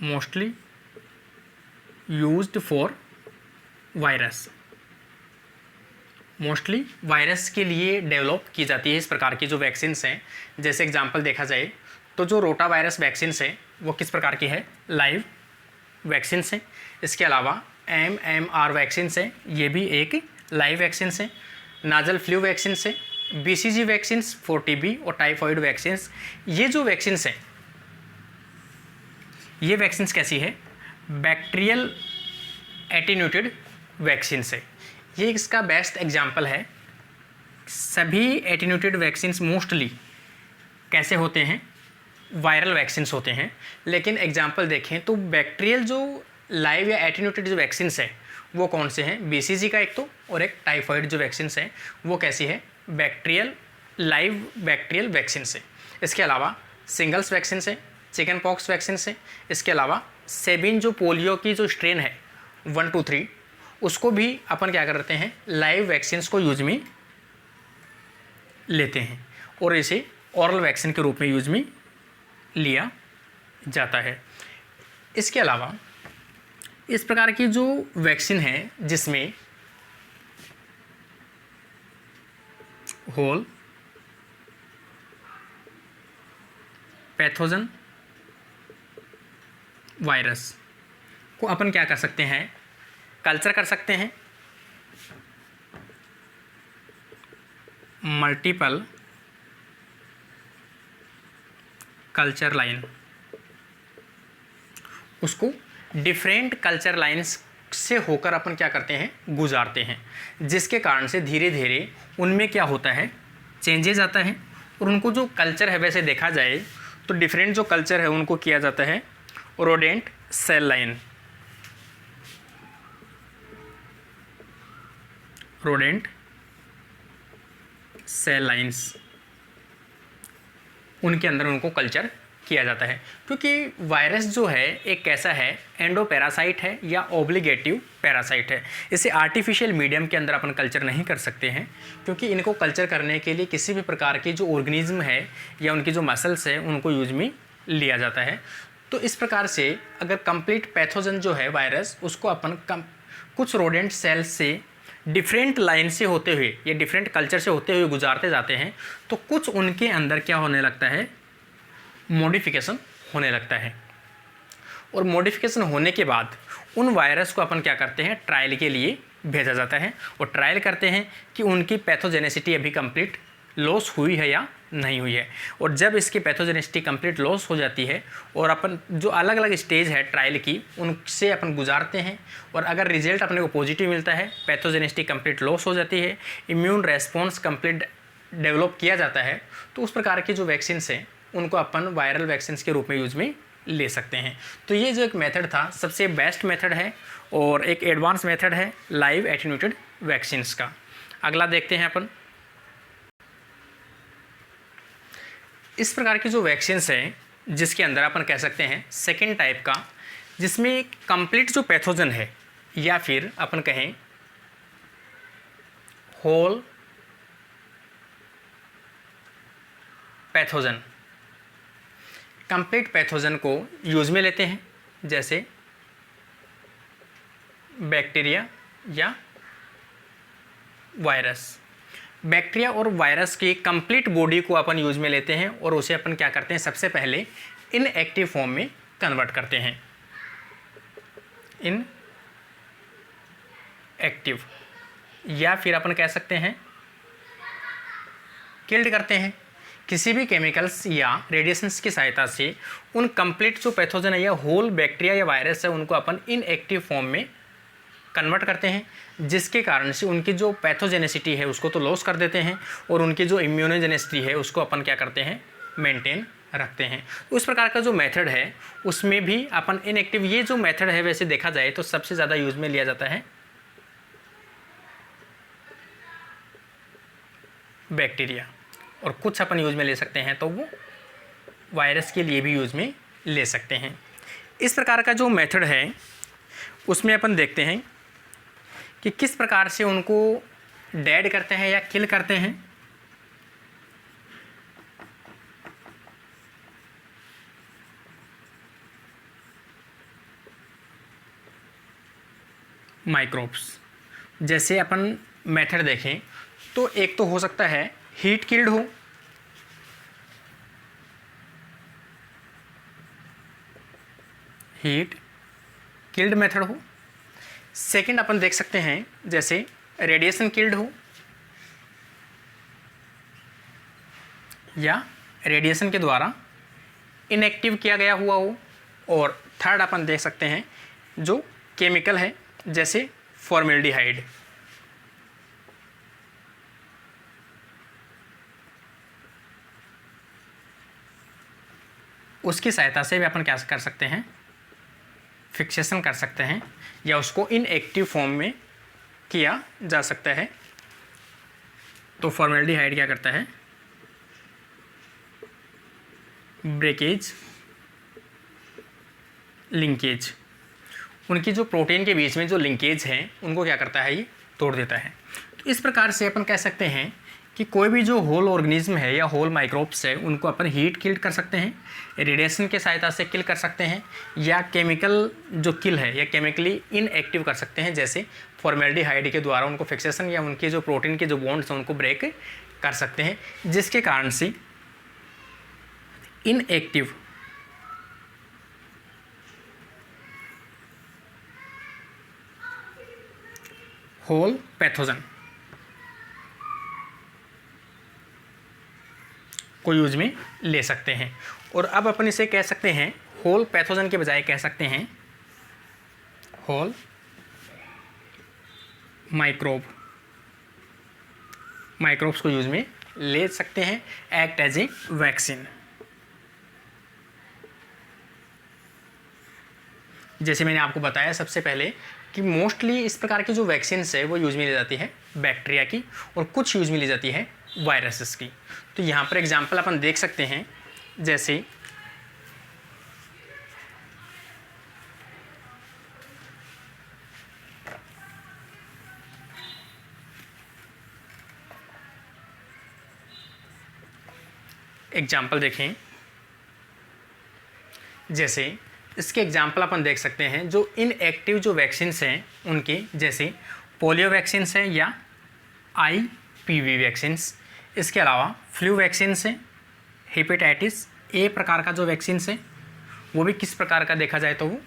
mostly used for virus, mostly virus के लिए डेवलप की जाती है इस प्रकार की जो वैक्सीन्स हैं। जैसे एग्जांपल देखा जाए तो जो रोटा वायरस वैक्सीन्स है वो किस प्रकार की है, लाइव वैक्सीन्स हैं। इसके अलावा MMR वैक्सीन्स है, ये भी एक लाइव वैक्सीन्स है। नाजल फ्लू वैक्सीन्स है, BCG वैक्सीन्स फॉर TB और टाइफॉइड वैक्सीन्स। ये जो वैक्सीन्स हैं ये वैक्सीन्स कैसी है, बैक्टीरियल एटीन्यूटेड वैक्सीन्स है। ये इसका बेस्ट एग्जाम्पल है। सभी एटीन्यूटेड वैक्सीन्स मोस्टली कैसे होते हैं, वायरल वैक्सीन्स होते हैं। लेकिन एग्जाम्पल देखें तो बैक्टीरियल जो लाइव या एटीन्यूटेड जो वैक्सीन्स हैं वो कौन से हैं, BCG का एक तो, और एक टाइफॉइड जो वैक्सीन्स हैं वो कैसी है, बैक्टीरियल, लाइव बैक्टीरियल वैक्सीन्स है। इसके अलावा सिंगल्स वैक्सीन्स है, चिकन पॉक्स वैक्सीन्स है। इसके अलावा सेबिन जो पोलियो की जो स्ट्रेन है 1 to 3, उसको भी अपन क्या करते हैं, लाइव वैक्सीन्स को यूज में लेते हैं और इसे ऑरल वैक्सीन के रूप में यूज में लिया जाता है। इसके अलावा इस प्रकार की जो वैक्सीन है जिसमें होल पैथोजन वायरस को अपन क्या कर सकते हैं, कल्चर कर सकते हैं, मल्टीपल कल्चर लाइन, उसको डिफरेंट कल्चर लाइन्स से होकर अपन क्या करते हैं, गुजारते हैं, जिसके कारण से धीरे धीरे उनमें क्या होता है, चेंजेस आता है और उनको जो कल्चर है वैसे देखा जाए तो डिफरेंट जो कल्चर है उनको किया जाता है rodent cell line, rodent cell lines, उनके अंदर उनको कल्चर किया जाता है। क्योंकि वायरस जो है एक कैसा है, एंडो पैरासाइट है या ऑब्लिगेटिव पैरासाइट है। इसे आर्टिफिशियल मीडियम के अंदर अपन कल्चर नहीं कर सकते हैं, क्योंकि इनको कल्चर करने के लिए किसी भी प्रकार के जो ऑर्गेनिज्म है या उनकी जो मसल्स है उनको यूज में लिया जाता है। तो इस प्रकार से अगर कंप्लीट पैथोजन जो है वायरस, उसको अपन कुछ रोडेंट सेल्स से डिफरेंट लाइन से होते हुए या डिफरेंट कल्चर से होते हुए गुजारते जाते हैं, तो कुछ उनके अंदर क्या होने लगता है, मॉडिफिकेशन होने लगता है। और मॉडिफिकेशन होने के बाद उन वायरस को अपन क्या करते हैं, ट्रायल के लिए भेजा जाता है और ट्रायल करते हैं कि उनकी पैथोजेनेसिटी अभी कंप्लीट लॉस हुई है या नहीं हुई है। और जब इसकी पैथोजेनेसिटी कंप्लीट लॉस हो जाती है और अपन जो अलग अलग स्टेज है ट्रायल की उनसे अपन गुजारते हैं, और अगर रिजल्ट अपने को पॉजिटिव मिलता है, पैथोजेनेसिटी कंप्लीट लॉस हो जाती है, इम्यून रेस्पॉन्स कंप्लीट डेवलप किया जाता है, तो उस प्रकार की जो वैक्सीन हैं उनको अपन वायरल वैक्सीन के रूप में यूज में ले सकते हैं। तो ये जो एक मेथड था सबसे बेस्ट मेथड है और एक एडवांस मेथड है लाइव एटेन्यूएटेड वैक्सीन्स का। अगला देखते हैं अपन। इस प्रकार की जो वैक्सीन्स हैं जिसके अंदर अपन कह सकते हैं सेकेंड टाइप का, जिसमें कंप्लीट जो पैथोजन है या फिर अपन कहें होल पैथोजन, कंप्लीट पैथोजन को यूज में लेते हैं, जैसे बैक्टीरिया या वायरस। बैक्टीरिया और वायरस की कंप्लीट बॉडी को अपन यूज में लेते हैं और उसे अपन क्या करते हैं, सबसे पहले इनएक्टिव फॉर्म में कन्वर्ट करते हैं, इन एक्टिव, या फिर अपन कह सकते हैं किल्ड करते हैं। किसी भी केमिकल्स या रेडिएशंस की सहायता से उन कंप्लीट जो पैथोजन है या होल बैक्टीरिया या वायरस है उनको अपन इनएक्टिव फॉर्म में कन्वर्ट करते हैं, जिसके कारण से उनकी जो पैथोजेनेसिटी है उसको तो लॉस कर देते हैं और उनकी जो इम्यूनोजेनेसिटी है उसको अपन क्या करते हैं, मेंटेन रखते हैं। उस प्रकार का जो मेथड है उसमें भी अपन इनएक्टिव, ये जो मेथड है वैसे देखा जाए तो सबसे ज़्यादा यूज में लिया जाता है बैक्टीरिया, और कुछ अपन यूज में ले सकते हैं तो वो वायरस के लिए भी यूज में ले सकते हैं। इस प्रकार का जो मेथड है उसमें अपन देखते हैं कि किस प्रकार से उनको डेड करते हैं या किल करते हैं। माइक्रोब्स, जैसे अपन मेथड देखें तो एक तो हो सकता है हीट किल्ड हो, हीट किल्ड मेथड हो। सेकंड अपन देख सकते हैं जैसे रेडिएशन किल्ड हो या रेडिएशन के द्वारा इनएक्टिव किया गया हुआ हो। और थर्ड अपन देख सकते हैं जो केमिकल है जैसे फॉर्मेल्डिहाइड, उसकी सहायता से भी अपन क्या कर सकते हैं, फिक्सेशन कर सकते हैं या उसको इनएक्टिव फॉर्म में किया जा सकता है। तो फॉर्मेल्डिहाइड क्या करता है, ब्रेकेज, लिंकेज, उनकी जो प्रोटीन के बीच में जो लिंकेज हैं उनको क्या करता है, ये तोड़ देता है। तो इस प्रकार से अपन कह सकते हैं कि कोई भी जो होल ऑर्गेनिज्म है या होल माइक्रोब्स है उनको अपन हीट किल कर सकते हैं, रेडिएशन के सहायता से किल कर सकते हैं, या केमिकल जो किल है या केमिकली इनएक्टिव कर सकते हैं, जैसे फॉर्मेल्डिहाइड के द्वारा उनको फिक्सेशन या उनके जो प्रोटीन के जो बॉन्ड्स हैं उनको ब्रेक कर सकते हैं, जिसके कारण से इनएक्टिव होल पैथोजन को यूज में ले सकते हैं। और अब अपन इसे कह सकते हैं होल पैथोजन के बजाय कह सकते हैं होल माइक्रोब, माइक्रोब्स को यूज में ले सकते हैं, एक्ट एज ए वैक्सीन। जैसे मैंने आपको बताया सबसे पहले कि मोस्टली इस प्रकार की जो वैक्सीन्स है वो यूज में ली जाती है बैक्टीरिया की, और कुछ यूज में ली जाती है वायरसेस की। तो यहाँ पर एग्जांपल अपन देख सकते हैं, जैसे एग्जाम्पल देखें, जैसे इसके एग्जाम्पल अपन देख सकते हैं जो इनएक्टिव जो वैक्सीन्स हैं उनके, जैसे पोलियो वैक्सीन्स हैं या IPV वैक्सीन्स, इसके अलावा फ्लू वैक्सीन्स हैं, हेपेटाइटिस A प्रकार का जो वैक्सीन्स है वो भी किस प्रकार का देखा जाए तो वो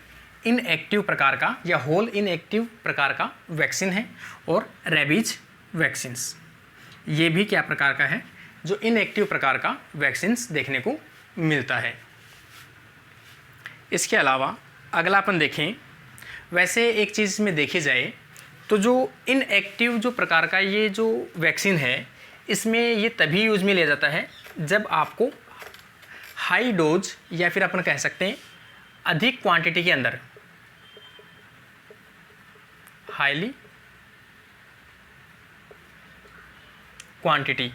इनएक्टिव प्रकार का या होल इनएक्टिव प्रकार का वैक्सीन है, और रेबीज वैक्सीन्स ये भी क्या प्रकार का है, जो इनएक्टिव प्रकार का वैक्सीन्स देखने को मिलता है। इसके अलावा अगला अपन देखें, वैसे एक चीज़ में देखी जाए तो जो इनएक्टिव जो प्रकार का ये जो वैक्सीन है, इसमें ये तभी यूज में लिया जाता है जब आपको हाई डोज या फिर अपन कह सकते हैं अधिक क्वांटिटी के अंदर, हाईली क्वांटिटी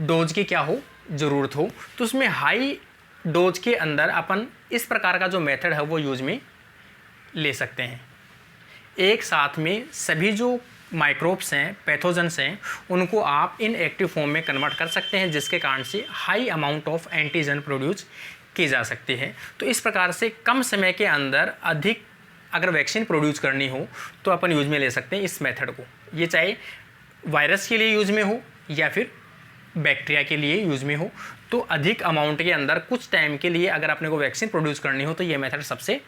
डोज की क्या हो ज़रूरत हो, तो उसमें हाई डोज के अंदर अपन इस प्रकार का जो मेथड है वो यूज में ले सकते हैं। एक साथ में सभी जो माइक्रोब्स हैं, पैथोजेंस हैं, उनको आप इनएक्टिव फॉर्म में कन्वर्ट कर सकते हैं, जिसके कारण से high amount of antigen produce की जा सकती है। तो इस प्रकार से कम समय के अंदर अधिक अगर वैक्सीन प्रोड्यूस करनी हो तो अपन यूज में ले सकते हैं इस मेथड को। ये चाहे वायरस के लिए यूज में हो या फिर बैक्टीरिया के लिए यूज में हो, तो अधिक अमाउंट के अंदर कुछ टाइम के लिए अगर अपने को वैक्सीन प्रोड्यूस करनी हो तो ये मेथड सबसे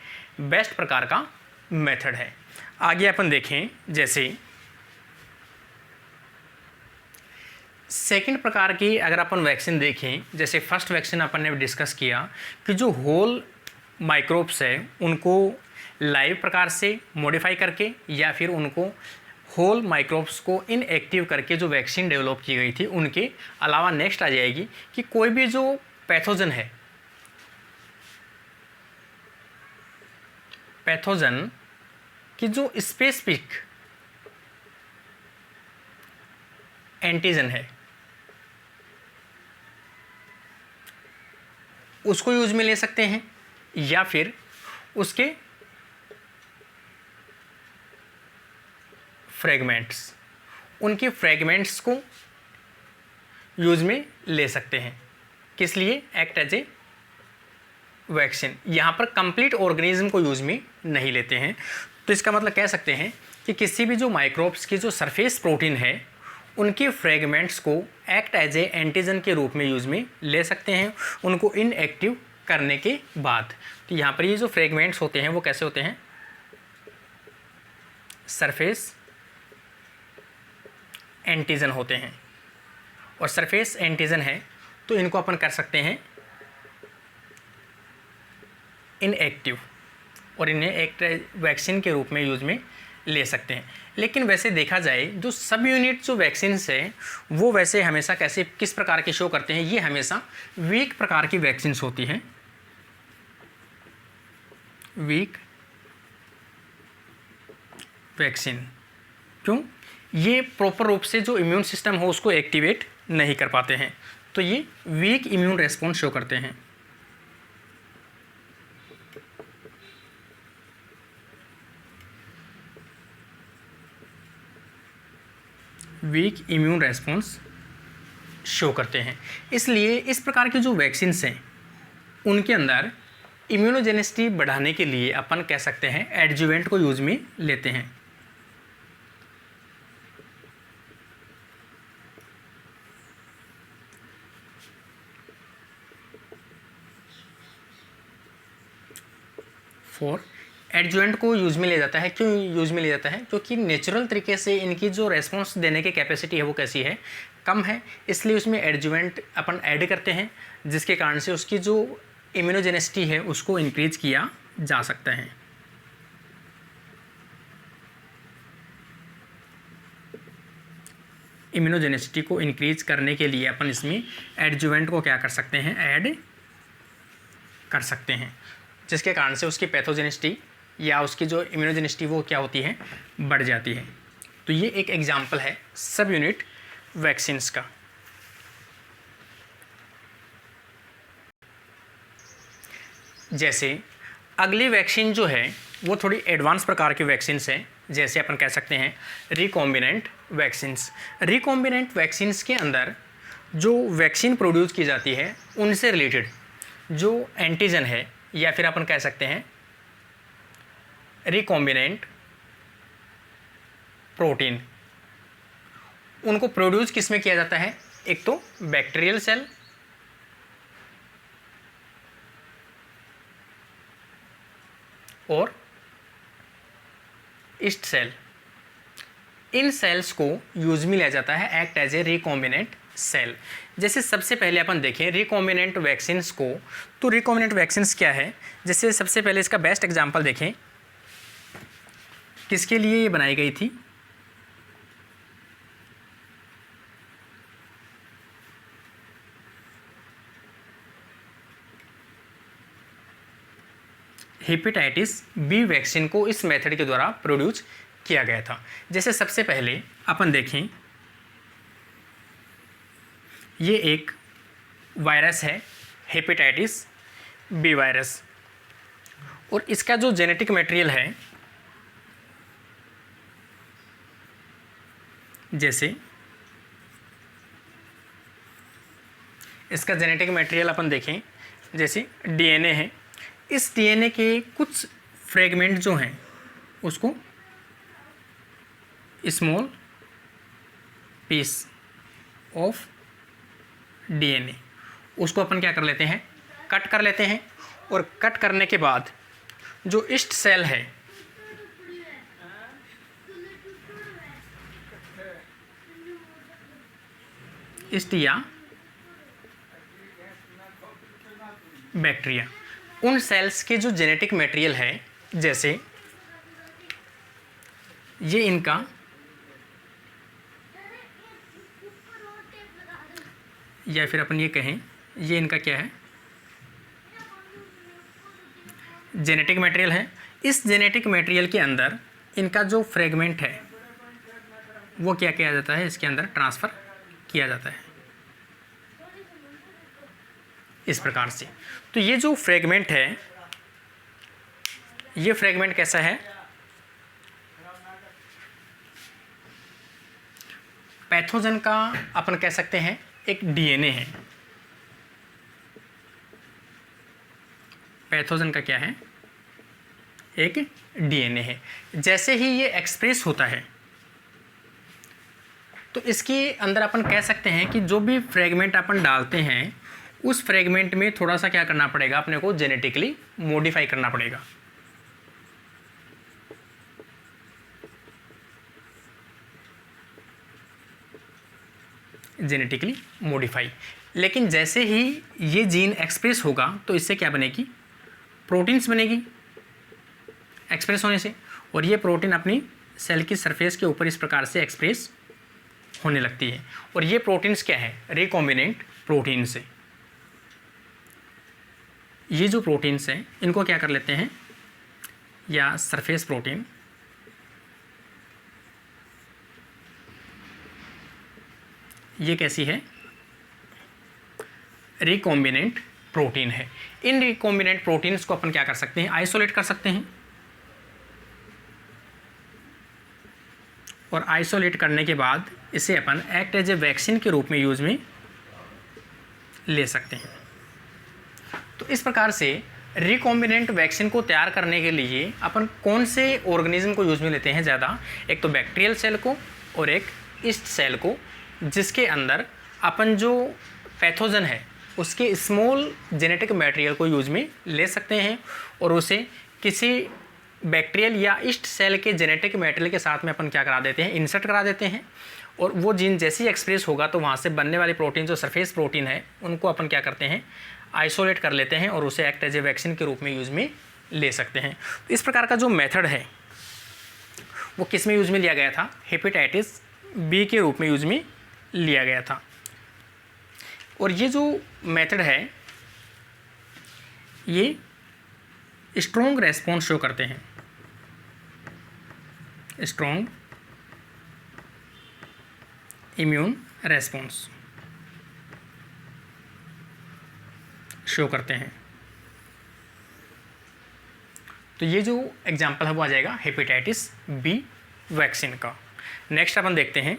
बेस्ट प्रकार का मेथड है। आगे अपन देखें, जैसे सेकंड प्रकार की अगर अपन वैक्सीन देखें, जैसे फर्स्ट वैक्सीन अपन ने डिस्कस किया कि जो होल माइक्रोब्स है उनको लाइव प्रकार से मॉडिफाई करके या फिर उनको होल माइक्रोब्स को इनएक्टिव करके जो वैक्सीन डेवलप की गई थी, उनके अलावा नेक्स्ट आ जाएगी कि कोई भी जो पैथोजन है, पैथोजन की जो स्पेसिफिक एंटीजन है उसको यूज में ले सकते हैं, या फिर उसके फ्रेगमेंट्स, उनके फ्रेगमेंट्स को यूज में ले सकते हैं। किस लिए? Act as a vaccine. यहाँ पर कंप्लीट ऑर्गेनिज्म को यूज में नहीं लेते हैं। तो इसका मतलब कह सकते हैं कि किसी भी जो माइक्रोब्स की जो सरफेस प्रोटीन है उनके फ्रेगमेंट्स को एक्ट एज ए एंटीजन के रूप में यूज में ले सकते हैं, उनको इनएक्टिव करने के बाद। तो यहाँ पर ये जो फ्रेगमेंट्स होते हैं वो कैसे होते हैं? सरफेस एंटीजन होते हैं, और सरफेस एंटीजन है तो इनको अपन कर सकते हैं इनएक्टिव, और इन्हें एक वैक्सीन के रूप में यूज में ले सकते हैं। लेकिन वैसे देखा जाए जो सब यूनिट जो वैक्सीन्स हैं वो वैसे हमेशा कैसे किस प्रकार के शो करते हैं? ये हमेशा वीक प्रकार की वैक्सीन्स होती हैं, वीक वैक्सीन। क्यों? ये प्रॉपर रूप से जो इम्यून सिस्टम हो उसको एक्टिवेट नहीं कर पाते हैं, तो ये वीक इम्यून रेस्पॉन्स शो करते हैं। वीक इम्यून रेस्पॉन्स शो करते हैं। इसलिए इस प्रकार की जो वैक्सीन्स हैं उनके अंदर इम्यूनोजेनिसिटी बढ़ाने के लिए अपन कह सकते हैं एडजुवेंट को यूज में लेते हैं। फॉर एडजुवेंट को यूज में ले जाता है। क्यों यूज में ले जाता है? क्योंकि नेचुरल तरीके से इनकी जो रेस्पॉन्स देने की कैपेसिटी है वो कैसी है? कम है। इसलिए उसमें एडजुवेंट अपन ऐड करते हैं, जिसके कारण से उसकी जो इम्यूनोजेनिसिटी है उसको इंक्रीज किया जा सकता है। इम्यूनोजेनिसिटी को इंक्रीज करने के लिए अपन इसमें एडजुवेंट को क्या कर सकते हैं, ऐड कर सकते हैं, जिसके कारण से उसकी पैथोजेनिसिटी या उसकी जो इम्यूनोजेनिसिटी वो क्या होती है, बढ़ जाती है। तो ये एक एग्जाम्पल है सब यूनिट वैक्सीन्स का। जैसे अगली वैक्सीन जो है वो थोड़ी एडवांस प्रकार की वैक्सीन्स हैं, जैसे अपन कह सकते हैं रिकॉम्बिनेंट वैक्सीन्स। रिकॉम्बिनेंट वैक्सीन्स के अंदर जो वैक्सीन प्रोड्यूस की जाती है उनसे रिलेटेड जो एंटीजन है या फिर अपन कह सकते हैं रिकॉम्बिनेंट प्रोटीन, उनको प्रोड्यूस किस में किया जाता है, एक तो बैक्टीरियल सेल और ईस्ट सेल। इन सेल्स को यूज में लिया जाता है act as a recombinant cell. जैसे सबसे पहले अपन देखें रिकॉम्बिनेंट वैक्सीन्स को, तो रिकॉम्बिनेंट वैक्सीन्स क्या है, जैसे सबसे पहले इसका बेस्ट एग्जांपल देखें, किसके लिए ये बनाई गई थी, हेपेटाइटिस बी वैक्सीन को इस मेथड के द्वारा प्रोड्यूस किया गया था। जैसे सबसे पहले अपन देखें, ये एक वायरस है हेपेटाइटिस बी वायरस, और इसका जो जेनेटिक मटेरियल है, जैसे इसका जेनेटिक मटेरियल अपन देखें, जैसे डीएनए है, इस डीएनए के कुछ फ्रेगमेंट जो हैं उसको स्मॉल पीस ऑफ डीएनए उसको अपन क्या कर लेते हैं, कट कर लेते हैं, और कट करने के बाद जो ईस्ट सेल है ईस्ट या बैक्टीरिया, उन सेल्स के जो जेनेटिक मटेरियल है, जैसे ये इनका या फिर अपन ये कहें ये इनका क्या है, जेनेटिक मटेरियल है। इस जेनेटिक मटेरियल के अंदर इनका जो फ्रेगमेंट है वो क्या किया जाता है, इसके अंदर ट्रांसफ़र किया जाता है इस प्रकार से। तो ये जो फ्रेगमेंट है, ये फ्रेगमेंट कैसा है, पैथोजन का अपन कह सकते हैं एक डीएनए है। पैथोजन का क्या है, एक डीएनए है। जैसे ही ये एक्सप्रेस होता है तो इसके अंदर अपन कह सकते हैं कि जो भी फ्रेगमेंट अपन डालते हैं उस फ्रेगमेंट में थोड़ा सा क्या करना पड़ेगा, अपने को जेनेटिकली मॉडिफाई करना पड़ेगा। Genetically modify. लेकिन जैसे ही ये जीन एक्सप्रेस होगा तो इससे क्या बनेगी, प्रोटीन्स बनेगी एक्सप्रेस होने से, और ये प्रोटीन अपनी सेल की सरफेस के ऊपर इस प्रकार से एक्सप्रेस होने लगती है। और ये प्रोटीन्स क्या है, रिकॉम्बिनेंट प्रोटीन्स है। ये जो प्रोटीन्स हैं इनको क्या कर लेते हैं, या सरफेस प्रोटीन, ये कैसी है, रिकॉम्बिनेंट प्रोटीन है। इन रिकॉम्बिनेंट प्रोटीन्स को अपन क्या कर सकते हैं, आइसोलेट कर सकते हैं, और आइसोलेट करने के बाद इसे अपन एक्ट एज ए वैक्सीन के रूप में यूज में ले सकते हैं। तो इस प्रकार से रिकॉम्बिनेंट वैक्सीन को तैयार करने के लिए अपन कौन से ऑर्गेनिज्म को यूज में लेते हैं ज़्यादा, एक तो बैक्टीरियल सेल को और एक ईस्ट सेल को, जिसके अंदर अपन जो पैथोजन है उसके स्मॉल जेनेटिक मटेरियल को यूज में ले सकते हैं और उसे किसी बैक्टीरियल या ईस्ट सेल के जेनेटिक मटेरियल के साथ में अपन क्या करा देते हैं, इंसर्ट करा देते हैं, और वो जीन जैसे ही एक्सप्रेस होगा तो वहाँ से बनने वाली प्रोटीन जो सरफेस प्रोटीन है उनको अपन क्या करते हैं, आइसोलेट कर लेते हैं और उसे एक्ट एज ए वैक्सीन के रूप में यूज में ले सकते हैं। तो इस प्रकार का जो मेथड है वो किस में यूज में लिया गया था, हेपेटाइटिस बी के रूप में यूज में लिया गया था। और ये जो मेथड है ये स्ट्रॉन्ग रेस्पॉन्स शो करते हैं, स्ट्रॉन्ग इम्यून रेस्पॉन्स शो करते हैं। तो ये जो एग्जाम्पल है वो आ जाएगा हेपेटाइटिस बी वैक्सीन का। नेक्स्ट अपन देखते हैं,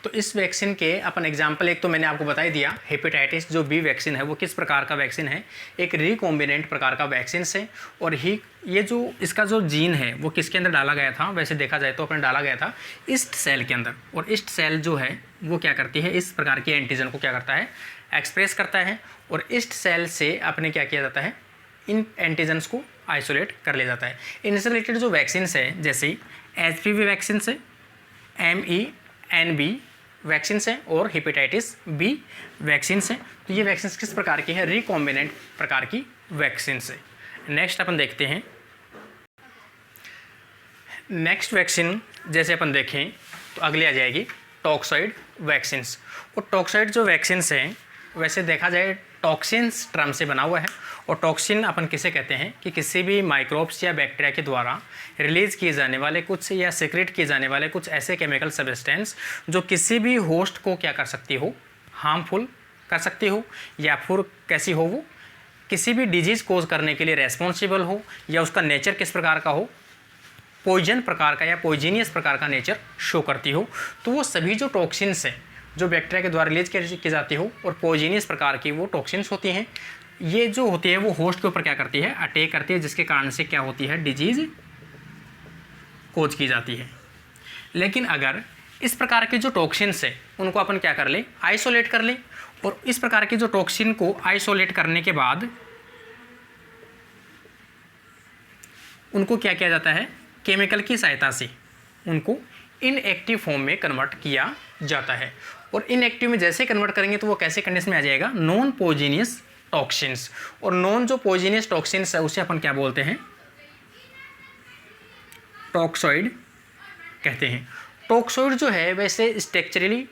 तो इस वैक्सीन के अपन एग्जाम्पल एक तो मैंने आपको बता ही दिया, हेपेटाइटिस जो बी वैक्सीन है वो किस प्रकार का वैक्सीन है, एक रिकॉम्बिनेंट प्रकार का वैक्सीन है। और ये जो इसका जो जीन है वो किसके अंदर डाला गया था, वैसे देखा जाए तो अपन डाला गया था ईस्ट सेल के अंदर। और ईस्ट सेल जो है वो क्या करती है, इस प्रकार के एंटीजन को क्या करता है, एक्सप्रेस करता है। और ईस्ट सेल से अपने क्या किया जाता है, इन एंटीजन्स को आइसोलेट कर लिया जाता है। इनसे रिलेटेड जो वैक्सीन है जैसे HPV वैक्सीन है, MENB वैक्सीन है और हेपेटाइटिस बी वैक्सीन है। तो ये वैक्सीन किस प्रकार की है, रिकॉम्बिनेंट प्रकार की वैक्सीन है। नेक्स्ट अपन देखते हैं, नेक्स्ट वैक्सीन जैसे अपन देखें तो अगली आ जाएगी टॉक्सॉइड वैक्सीन। और टॉक्सॉइड जो वैक्सीन है वैसे देखा जाए टॉक्सिन्स टर्म से बना हुआ है। और टॉक्सिन अपन किसे कहते हैं कि किसी भी माइक्रोब्स या बैक्टीरिया के द्वारा रिलीज़ किए जाने वाले कुछ या सीक्रेट किए जाने वाले कुछ ऐसे केमिकल सब्सटेंस जो किसी भी होस्ट को क्या कर सकती हो, हार्मफुल कर सकती हो, या फिर कैसी हो, वो किसी भी डिजीज़ कोज करने के लिए रेस्पॉन्सिबल हो, या उसका नेचर किस प्रकार का हो, पॉइजन प्रकार का या पॉइजीनियस प्रकार का नेचर शो करती हो। तो वो सभी जो टॉक्सिन्स हैं जो बैक्टीरिया के द्वारा रिलीज की जाती हो और पॉइजीनियस प्रकार की वो टॉक्सिन्स होती हैं, ये जो होती है वो होस्ट के ऊपर क्या करती है, अटैक करती है, जिसके कारण से क्या होती है, डिजीज़ कोज की जाती है। लेकिन अगर इस प्रकार के जो टॉक्सिन्स है उनको अपन क्या कर ले, आइसोलेट कर ले। और इस प्रकार के जो टॉक्सिन को आइसोलेट करने के बाद उनको क्या किया जाता है, केमिकल की सहायता से उनको इनएक्टिव फॉर्म में कन्वर्ट किया जाता है। और इनएक्टिव में जैसे कन्वर्ट करेंगे तो वो कैसे कंडीशन में आ जाएगा, नॉन पॉइजनियस टॉक्सिन्स। और नॉन जो पॉइजनियस टॉक्सिन्स है उसे अपन क्या बोलते हैं, टॉक्सॉइड कहते हैं। टॉक्सॉइड जो है वैसे स्ट्रक्चरली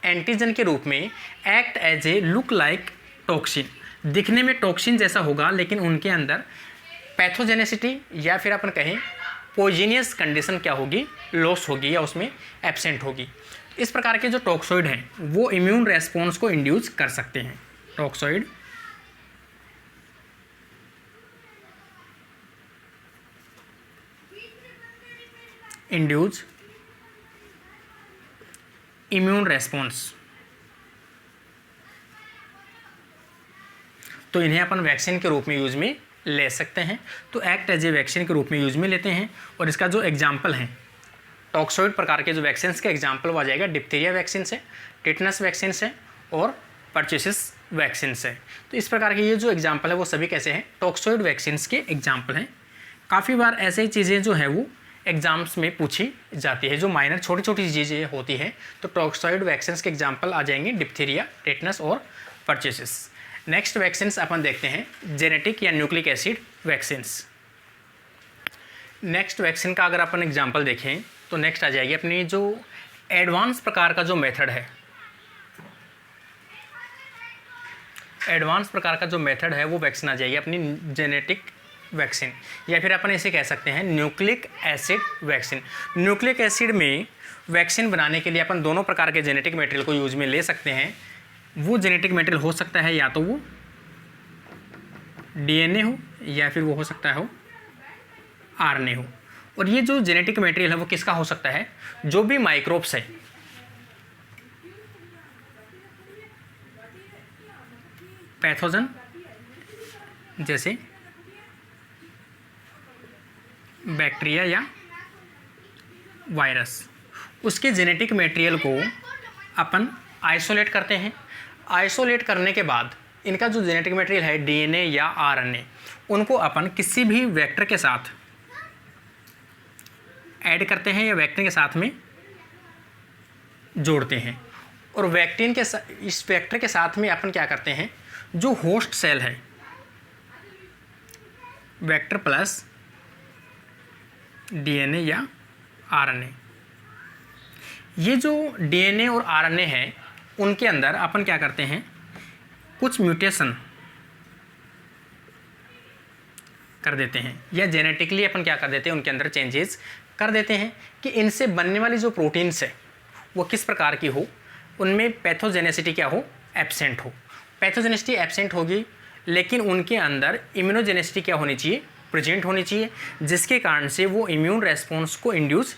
एंटीजन के रूप में act as a look like toxin, दिखने में टॉक्सिन जैसा होगा लेकिन उनके अंदर पैथोजेनेसिटी या फिर अपन कहें पॉइजनियस कंडीशन क्या होगी, लॉस होगी या उसमें एब्सेंट होगी। इस प्रकार के जो टॉक्सॉइड हैं वो इम्यून रेस्पॉन्स को इंड्यूस कर सकते हैं। टॉक्सॉइड इंड्यूस इम्यून रेस्पॉन्स, तो इन्हें अपन वैक्सीन के रूप में यूज में ले सकते हैं। तो एक्ट एज ए वैक्सीन के रूप में यूज में लेते हैं। और इसका जो एग्जाम्पल है टॉक्सॉइड प्रकार के जो वैक्सीन के एग्जाम्पल वो आ जाएगा डिप्थीरिया वैक्सीन से, टिटनस वैक्सीन से और परचेसिस वैक्सीन से। तो इस प्रकार के ये जो एग्जाम्पल है वो सभी कैसे हैं, टॉक्सॉइड वैक्सीन के एग्जाम्पल हैं। काफ़ी बार ऐसे चीज़ें जो है वो एग्जाम्स में पूछी जाती है, जो माइनर छोटी छोटी चीज़ें होती हैं। तो टॉक्सॉइड वैक्सीन के एग्जाम्पल आ जाएंगे डिप्थीरिया, टिटनस और परचेसिस। नेक्स्ट वैक्सीन्स अपन देखते हैं जेनेटिक या nucleic acid vaccines. Next vaccine का अगर अपन एग्जांपल देखें तो नेक्स्ट आ जाएगी अपनी जो एडवांस प्रकार का जो मेथड है, एडवांस प्रकार का जो मेथड है वो वैक्सीन आ जाएगी अपनी जेनेटिक वैक्सीन, या फिर अपन इसे कह सकते हैं nucleic acid vaccine. Nucleic acid में वैक्सीन बनाने के लिए अपन दोनों प्रकार के जेनेटिक मटेरियल को यूज में ले सकते हैं। वो जेनेटिक मटेरियल हो सकता है या तो वो DNA हो या फिर वो हो सकता है हो RNA हो। और ये जो जेनेटिक मटेरियल है वो किसका हो सकता है, जो भी माइक्रोब्स है, पैथोजन जैसे बैक्टीरिया या वायरस, उसके जेनेटिक मटेरियल को अपन आइसोलेट करते हैं। आइसोलेट करने के बाद इनका जो जेनेटिक मटेरियल है DNA या RNA, उनको अपन किसी भी वेक्टर के साथ ऐड करते हैं या वेक्टर के साथ में जोड़ते हैं। और वैक्टीन के इस वेक्टर के साथ में अपन क्या करते हैं, जो होस्ट सेल है, वेक्टर प्लस DNA या RNA, ये जो डीएनए और आरएनए है उनके अंदर अपन क्या करते हैं, कुछ म्यूटेशन कर देते हैं या जेनेटिकली अपन क्या कर देते हैं, उनके अंदर चेंजेस कर देते हैं कि इनसे बनने वाली जो प्रोटीन्स है वो किस प्रकार की हो, उनमें पैथोजेनेसिटी क्या हो, एब्सेंट हो। पैथोजेनेसिटी एब्सेंट होगी लेकिन उनके अंदर इम्यूनोजेनेसिटी क्या होनी चाहिए, प्रेजेंट होनी चाहिए, जिसके कारण से वो इम्यून रेस्पॉन्स को इंड्यूस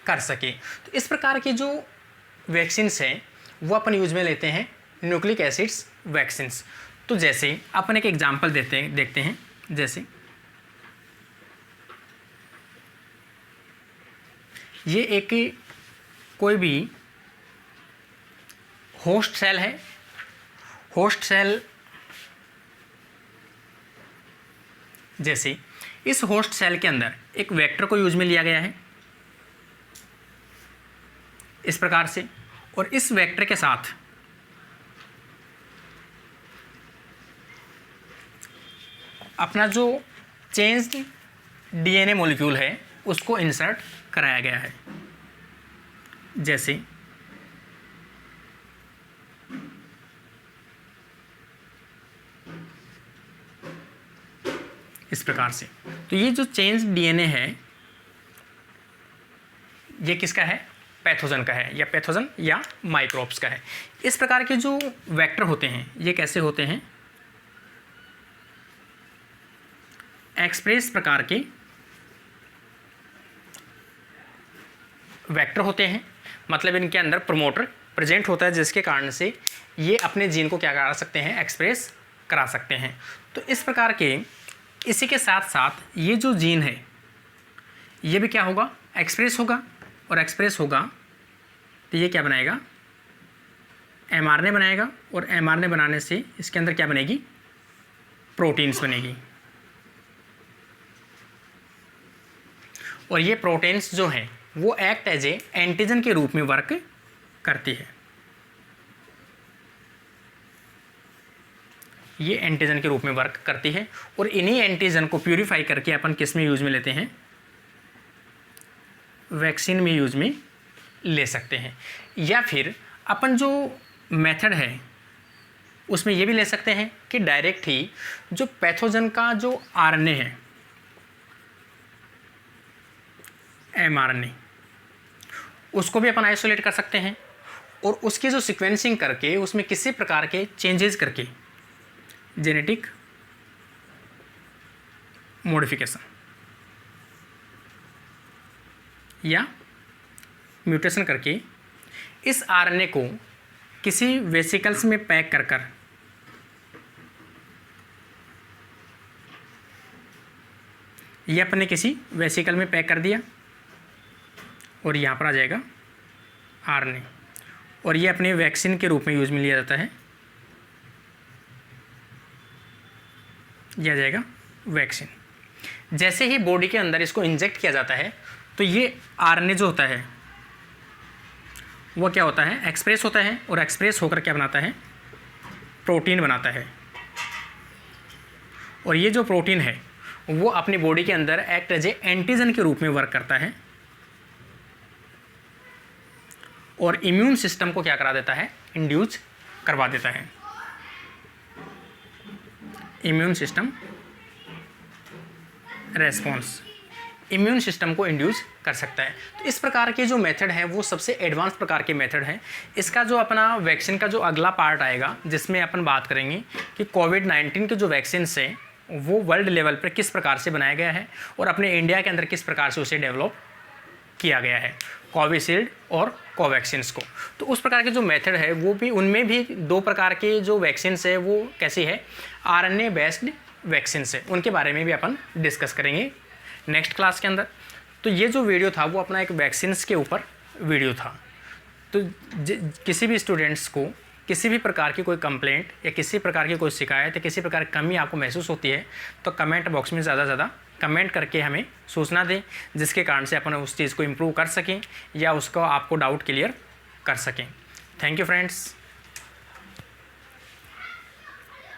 कर सके। तो इस प्रकार के जो वैक्सीन्स हैं वो अपन यूज में लेते हैं न्यूक्लिक एसिड्स वैक्सीन्स। तो जैसे अपन एक एग्जांपल देखते हैं, जैसे ये एक कोई भी होस्ट सेल है, होस्ट सेल जैसे इस होस्ट सेल के अंदर एक वेक्टर को यूज में लिया गया है इस प्रकार से, और इस वेक्टर के साथ अपना जो चेंज्ड डीएनए मॉलिक्यूल है उसको इंसर्ट कराया गया है। जैसे इस प्रकार से। तो ये जो चेंज डीएनए है ये किसका है, पैथोजन का है, या पैथोजन या माइक्रोब्स का है। इस प्रकार के जो वेक्टर होते हैं ये कैसे होते हैं, एक्सप्रेस प्रकार के वेक्टर होते हैं, मतलब इनके अंदर प्रमोटर प्रेजेंट होता है जिसके कारण से ये अपने जीन को क्या करा सकते हैं, एक्सप्रेस करा सकते हैं। तो इस प्रकार के इसी के साथ साथ ये जो जीन है ये भी क्या होगा, एक्सप्रेस होगा, और एक्सप्रेस होगा तो ये क्या बनाएगा, एमआरएनए बनाएगा, और एमआरएनए बनाने से इसके अंदर क्या बनेगी, प्रोटीन्स बनेगी। और ये प्रोटीन्स जो हैं वो एक्ट एज ए एंटीजन के रूप में वर्क करती है। ये एंटीजन के रूप में वर्क करती है, और इन्हीं एंटीजन को प्यूरिफाई करके अपन किस में यूज में लेते हैं, वैक्सीन में यूज में ले सकते हैं। या फिर अपन जो मेथड है उसमें ये भी ले सकते हैं कि डायरेक्ट ही जो पैथोजन का जो आरएनए है, एमआरएनए, उसको भी अपन आइसोलेट कर सकते हैं, और उसकी जो सीक्वेंसिंग करके उसमें किसी प्रकार के चेंजेस करके जेनेटिक मॉडिफिकेशन या म्यूटेशन करके इस आरएनए को किसी वेसिकल्स में पैक कर कर ये अपने किसी वेसिकल में पैक कर दिया, और यहाँ पर आ जाएगा आरएनए, और ये अपने वैक्सीन के रूप में यूज में लिया जाता है, यह आ जाएगा वैक्सीन। जैसे ही बॉडी के अंदर इसको इंजेक्ट किया जाता है तो ये आरएनए जो होता है वो क्या होता है, एक्सप्रेस होता है, और एक्सप्रेस होकर क्या बनाता है, प्रोटीन बनाता है। और ये जो प्रोटीन है वो अपनी बॉडी के अंदर एक्ट एज ए एंटीजन के रूप में वर्क करता है, और इम्यून सिस्टम को क्या करा देता है, इंड्यूस करवा देता है। Immune system response, immune system को इंड्यूस कर सकता है। तो इस प्रकार के जो मेथड है वो सबसे एडवांस प्रकार के मेथड है। इसका जो अपना वैक्सीन का जो अगला पार्ट आएगा जिसमें अपन बात करेंगे कि कोविड-19 के जो वैक्सीन है वो वर्ल्ड लेवल पर किस प्रकार से बनाया गया है, और अपने इंडिया के अंदर किस प्रकार से उसे डेवलप किया गया है, कोविशील्ड और कोवैक्सीन्स को। तो उस प्रकार के जो मेथड है वो भी, उनमें भी दो प्रकार के जो वैक्सीन्स है वो कैसी है, आरएनए बेस्ड वैक्सीन्स है, उनके बारे में भी अपन डिस्कस करेंगे नेक्स्ट क्लास के अंदर। तो ये जो वीडियो था वो अपना एक वैक्सीन्स के ऊपर वीडियो था। तो किसी भी स्टूडेंट्स को किसी भी प्रकार की कोई कंप्लेंट या किसी प्रकार की कोई शिकायत या किसी प्रकार की कमी आपको महसूस होती है तो कमेंट बॉक्स में ज़्यादा से ज़्यादा कमेंट करके हमें सूचना दें, जिसके कारण से अपन उस चीज़ को इम्प्रूव कर सकें या उसको आपको डाउट क्लियर कर सकें। Thank you friends.